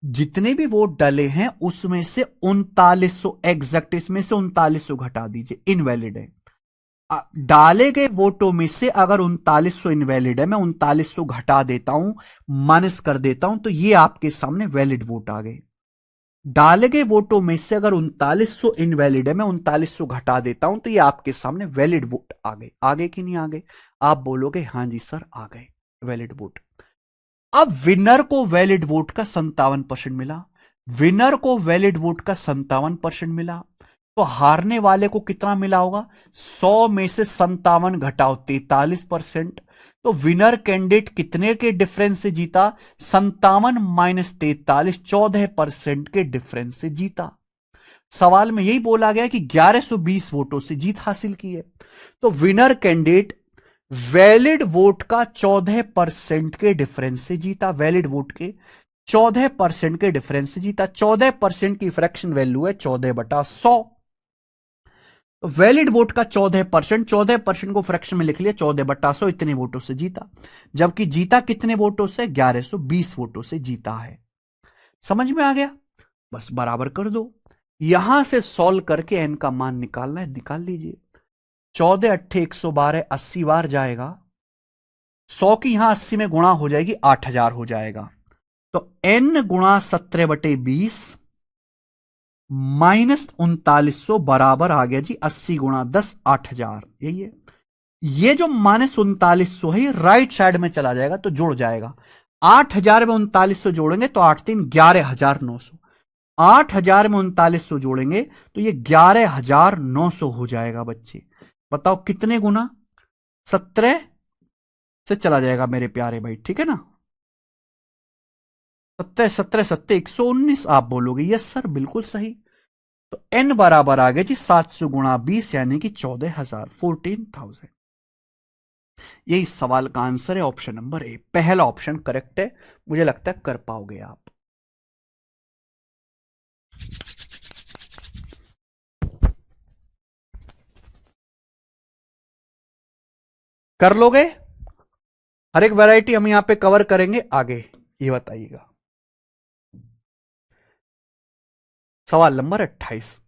Speaker 1: जितने भी वोट डाले हैं उसमें से 3900 एग्जैक्ट, इसमें से 3900 घटा दीजिए, इनवैलिड है। डाले गए वोटों में से अगर 3900 इनवैलिड है, मैं 3900 घटा देता हूं, माइनस कर देता हूं, तो ये आपके सामने वैलिड वोट आ गए। डाले गए वोटों में से अगर 3900 इनवैलिड है, मैं 3900 घटा देता हूं, तो ये आपके सामने वैलिड वोट आ गए। आगे कि नहीं आ गए? आप बोलोगे हाँ जी सर आ गए वैलिड वोट। अब विनर को वैलिड वोट का 57% मिला, विनर को वैलिड वोट का 57% मिला, तो हारने वाले को कितना मिला होगा? 100 में से 57 घटाओ 43%, तो विनर कैंडिडेट कितने के डिफरेंस से जीता? 57 माइनस 43, 14% के डिफरेंस से जीता। सवाल में यही बोला गया कि 1120 वोटों से जीत हासिल की है, तो विनर कैंडिडेट वैलिड वोट का 14% के डिफरेंस से जीता। वैलिड वोट के 14% के डिफरेंस से जीता। 14% की फ्रैक्शन वैल्यू है 14/100। तो वैलिड वोट का 14%, 14% को फ्रैक्शन में लिख लिया 14/100, इतने वोटों से जीता। जबकि जीता कितने वोटों से? 1120 वोटों से जीता है। समझ में आ गया? बस बराबर कर दो। यहां से सॉल्व करके एन का मान निकालना है, निकाल लीजिए। 14 अट्ठे 112, 80 बार जाएगा। 100 की यहां 80 में गुणा हो जाएगी, 8000 हो जाएगा। तो n गुणा 17/20 माइनस 3900 बराबर आ गया जी 80 गुणा 10, 8000, यही है। ये जो -3900 है, ये राइट साइड में चला जाएगा तो जुड़ जाएगा। 8000 में 3900 जोड़ेंगे तो 8 3 11,900। 8000 में 3900 जोड़ेंगे तो ये 11,900 हो जाएगा बच्चे। बताओ कितने गुना? 17 से चला जाएगा मेरे प्यारे भाई, ठीक है ना। 17 17 17 119 आप बोलोगे यस सर, बिल्कुल सही। तो n बराबर आ गया जी 700 गुणा 20 यानी कि 14,000, 14,000। यही सवाल का आंसर है, ऑप्शन नंबर ए, पहला ऑप्शन करेक्ट है। मुझे लगता है कर पाओगे आप। कर लोगे? हर एक वैरायटी हम यहां पे कवर करेंगे आगे, ये बताइएगा। सवाल नंबर 28।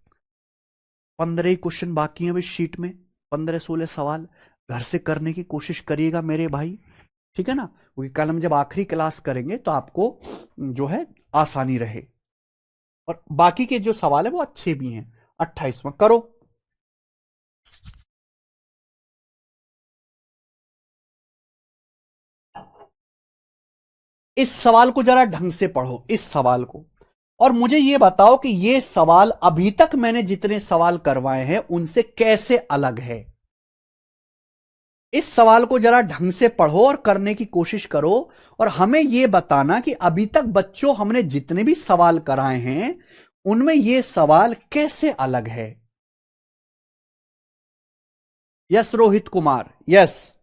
Speaker 1: 15 ही क्वेश्चन बाकी हैं अभी शीट में, 15-16 सवाल। घर से करने की कोशिश करिएगा मेरे भाई, ठीक है ना, क्योंकि कल हम जब आखिरी क्लास करेंगे तो आपको जो है आसानी रहे। और बाकी के जो सवाल है वो अच्छे भी हैं। 28वां करो। इस सवाल को जरा ढंग से पढ़ो, इस सवाल को, और मुझे यह बताओ कि यह सवाल अभी तक मैंने जितने सवाल करवाए हैं उनसे कैसे अलग है। इस सवाल को जरा ढंग से पढ़ो और करने की कोशिश करो, और हमें यह बताना कि अभी तक बच्चों हमने जितने भी सवाल कराए हैं उनमें यह सवाल कैसे अलग है। Yes Rohit Kumar, yes.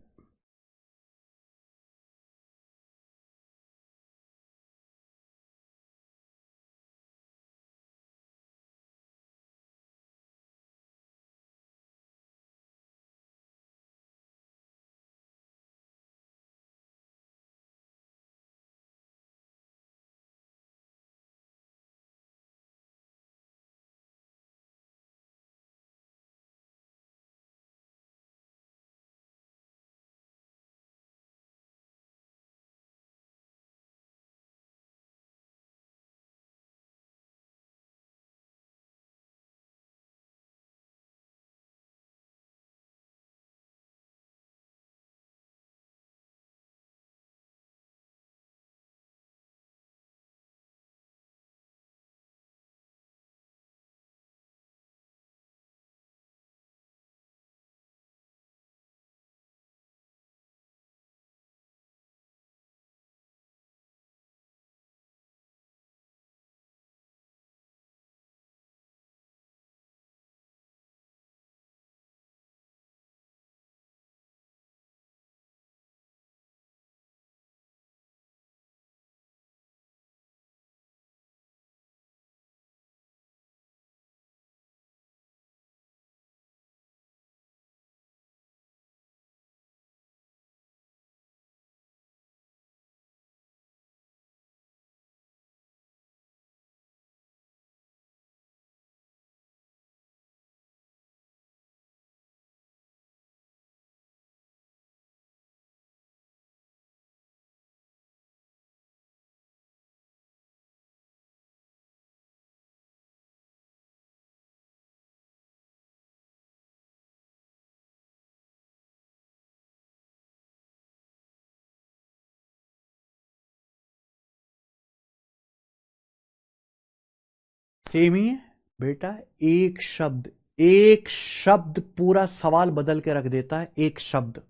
Speaker 1: Same ही है बेटा। एक शब्द, एक शब्द पूरा सवाल बदल के रख देता है, एक शब्द,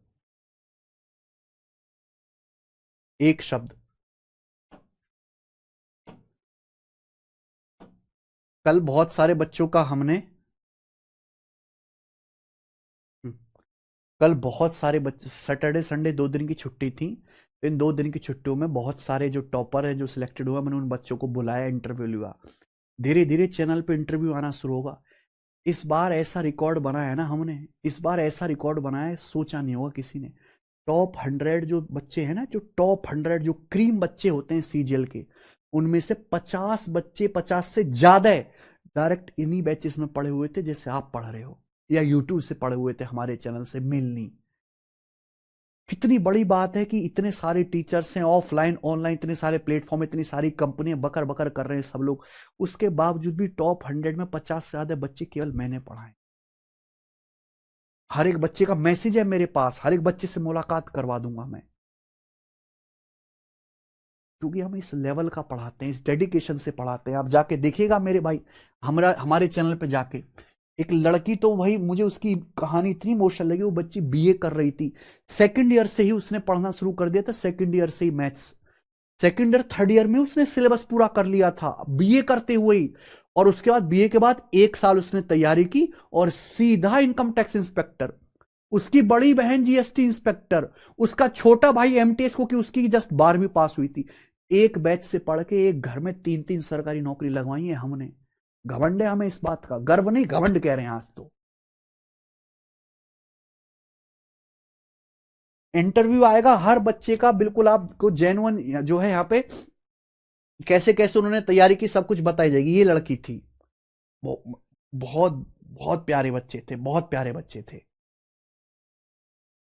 Speaker 1: एक शब्द। कल बहुत सारे बच्चों का हमने कल बहुत सारे बच्चे, सैटरडे संडे 2 दिन की छुट्टी थी, इन 2 दिन की छुट्टियों में बहुत सारे जो टॉपर है जो सिलेक्टेड हुआ, मैंने उन बच्चों को बुलाया, इंटरव्यू लिया। धीरे धीरे चैनल पे इंटरव्यू आना शुरू होगा। इस बार ऐसा रिकॉर्ड बनाया है ना हमने, इस बार ऐसा रिकॉर्ड बनाया है सोचा नहीं होगा किसी ने। टॉप 100 जो बच्चे हैं ना, जो टॉप 100 जो क्रीम बच्चे होते हैं सीजीएल के, उनमें से 50 बच्चे, 50 से ज्यादा डायरेक्ट इन्हीं बैचेस में पढ़े हुए थे जैसे आप पढ़ रहे हो, या यूट्यूब से पढ़े हुए थे हमारे चैनल से मिलनी। कितनी बड़ी बात है कि इतने सारे टीचर्स हैं, ऑफलाइन ऑनलाइन इतने सारे प्लेटफॉर्म, इतनी सारी कंपनियां बकर बकर कर रहे हैं सब लोग, उसके बावजूद भी टॉप 100 में 50 से ज्यादा बच्चे केवल मैंने पढ़ाए। हर एक बच्चे का मैसेज है मेरे पास, हर एक बच्चे से मुलाकात करवा दूंगा मैं, क्योंकि हम इस लेवल का पढ़ाते हैं, इस डेडिकेशन से पढ़ाते हैं। आप जाके देखिएगा मेरे भाई, हमारे चैनल पे जाके, एक लड़की, तो भाई मुझे उसकी कहानी इतनी इमोशनल लगी। वो बच्ची बीए कर रही थी, सेकंड ईयर से ही उसने पढ़ना शुरू कर दिया था, सेकंड ईयर से ही maths, second year third year में उसने सिलेबस पूरा कर लिया था बीए करते हुए ही। और उसके बाद बीए के बाद 1 साल उसने तैयारी की और सीधा इनकम टैक्स इंस्पेक्टर। उसकी बड़ी बहन जीएसटी इंस्पेक्टर, उसका छोटा भाई एमटीएस को, कि उसकी जस्ट 12वीं पास हुई थी। एक बैच से पढ़ के एक घर में 3-3 सरकारी नौकरी लगवाई है हमने। घमंड है हमें इस बात का, गर्व नहीं घमंड कह रहे हैं आज तो। इंटरव्यू आएगा हर बच्चे का, बिल्कुल आपको जेन्युइन जो है यहाँ पे कैसे कैसे उन्होंने तैयारी की सब कुछ बताई जाएगी। ये लड़की थी, बहुत बहुत प्यारे बच्चे थे, बहुत प्यारे बच्चे थे।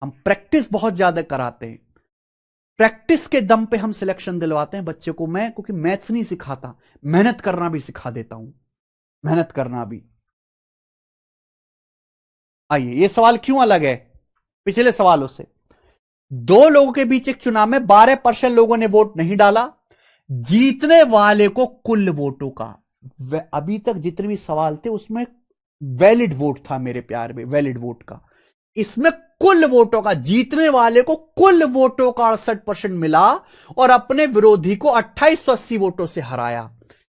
Speaker 1: हम प्रैक्टिस बहुत ज्यादा कराते हैं, प्रैक्टिस के दम पे हम सिलेक्शन दिलवाते हैं बच्चे को। मैं क्योंकि मैथ्स नहीं सिखाता, मेहनत करना भी सिखा देता हूं, मेहनत करना भी। आइए, ये सवाल क्यों अलग है पिछले सवालों से। दो लोगों के बीच एक चुनाव में 12% लोगों ने वोट नहीं डाला, जीतने वाले को कुल वोटों का, अभी तक जितने भी सवाल थे उसमें वैलिड वोट था मेरे प्यार में, वैलिड वोट का। इसमें कुल वोटों का, जीतने वाले को कुल वोटों का 68% मिला और अपने विरोधी को 2880 वोटों से हराया।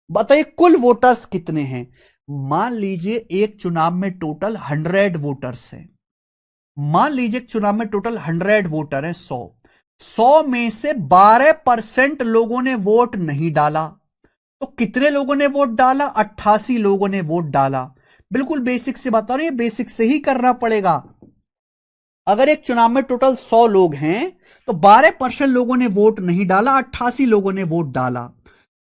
Speaker 1: बताइए कुल वोटर्स कितने हैं। मान लीजिए एक चुनाव में टोटल 100 वोटर्स हैं, मान लीजिए चुनाव में टोटल 100 वोटर हैं, 100 में से 12% लोगों ने वोट नहीं डाला, तो कितने लोगों ने वोट डाला, 88 लोगों ने वोट डाला। बिल्कुल बेसिक से बता रहे हैं, बेसिक से ही करना पड़ेगा। अगर एक चुनाव में टोटल 100 लोग हैं तो 12% लोगों ने वोट नहीं डाला, 88 लोगों ने वोट डाला,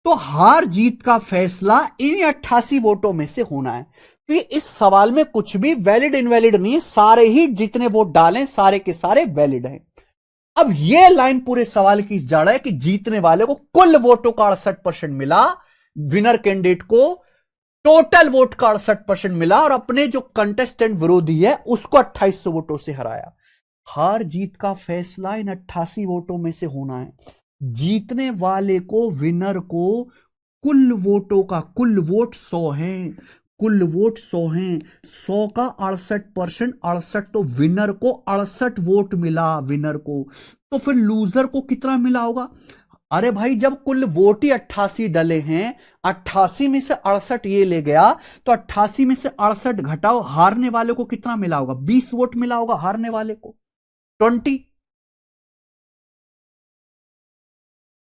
Speaker 1: तो हार जीत का फैसला इन 88 वोटों में से होना है। तो ये इस सवाल में कुछ भी वैलिड इनवैलिड नहीं है, सारे ही जितने वोट डालें सारे के सारे वैलिड हैं। अब ये लाइन पूरे सवाल की जड़ है कि जीतने वाले को कुल वोटों का 68% मिला, विनर कैंडिडेट को टोटल वोट का 68% मिला और अपने जो कंटेस्टेंट विरोधी है उसको 2800 वोटों से हराया। हार जीत का फैसला इन 88 वोटों में से होना है। जीतने वाले को, विनर को, कुल वोटों का, कुल वोट 100 हैं, कुल वोट 100 हैं, 100 का 68%, 68, तो विनर को 68 वोट मिला विनर को। तो फिर लूजर को कितना मिला होगा। अरे भाई जब कुल वोट ही 88 डले हैं, 88 में से 68 ये ले गया, तो 88 में से 68 घटाओ, हारने वाले को कितना मिला होगा, 20 वोट मिला होगा हारने वाले को, 20।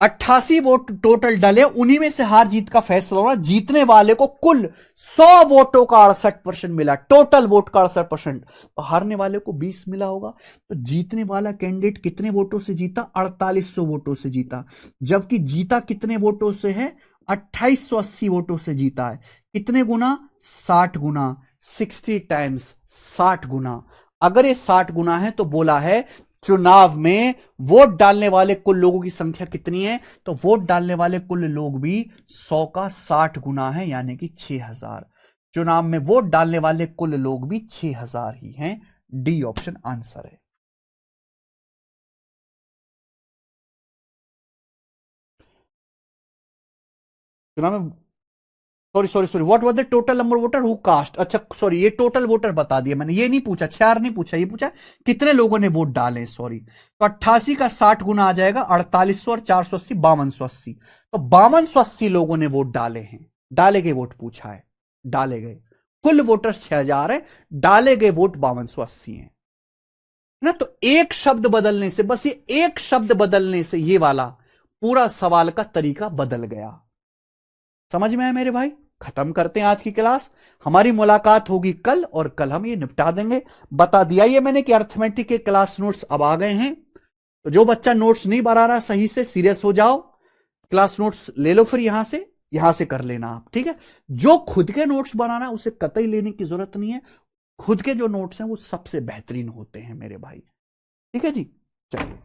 Speaker 1: 88 वोट टोटल डले, उन्हीं में से हार जीत का फैसला होना। जीतने वाले को कुल 100 वोटों का 68% मिला, टोटल वोट का 68%, तो हारने वाले को 20 मिला होगा। तो जीतने वाला कैंडिडेट कितने वोटों से जीता, 4800 वोटों से जीता, जबकि जीता कितने वोटों से है, 2880 वोटों से जीता है। कितने गुना, 60 गुना, 60 टाइम्स, 60 गुना। अगर ये 60 गुना है तो बोला है चुनाव में वोट डालने वाले कुल लोगों की संख्या कितनी है, तो वोट डालने वाले कुल लोग भी 100 का 60 गुना है, यानी कि 6000। चुनाव में वोट डालने वाले कुल लोग भी 6000 ही हैं। डी ऑप्शन आंसर है। चुनाव में, sorry sorry sorry, what was the total number voter who cast. अच्छा सॉरी, ये टोटल वोटर बता दिया मैंने, ये नहीं पूछा, 6 नहीं पूछा, ये पूछा कितने लोगों ने वोट डाले। सॉरी, तो 88 का 60 गुना आ जाएगा 4800 और 480 5280, तो 5280 लोगों ने वोट डाले हैं। डाले गए वोट पूछा है, डाले गए, कुल वोटर 6000 है, डाले गए वोट 5280 है ना। तो एक शब्द बदलने से, बस ये एक शब्द बदलने से ये वाला पूरा सवाल का तरीका बदल गया। समझ में आया मेरे भाई। खत्म करते हैं आज की क्लास, हमारी मुलाकात होगी कल और कल हम ये निपटा देंगे। बता दिया ये मैंने कि अर्थमेटिक के क्लास नोट्स अब आ गए हैं, तो जो बच्चा नोट्स नहीं बना रहा सही से, सीरियस हो जाओ, क्लास नोट्स ले लो, फिर यहां से कर लेना आप, ठीक है। जो खुद के नोट्स बनाना उसे कतई लेने की जरूरत नहीं है, खुद के जो नोट्स हैं वो सबसे बेहतरीन होते हैं मेरे भाई, ठीक है जी। चलिए।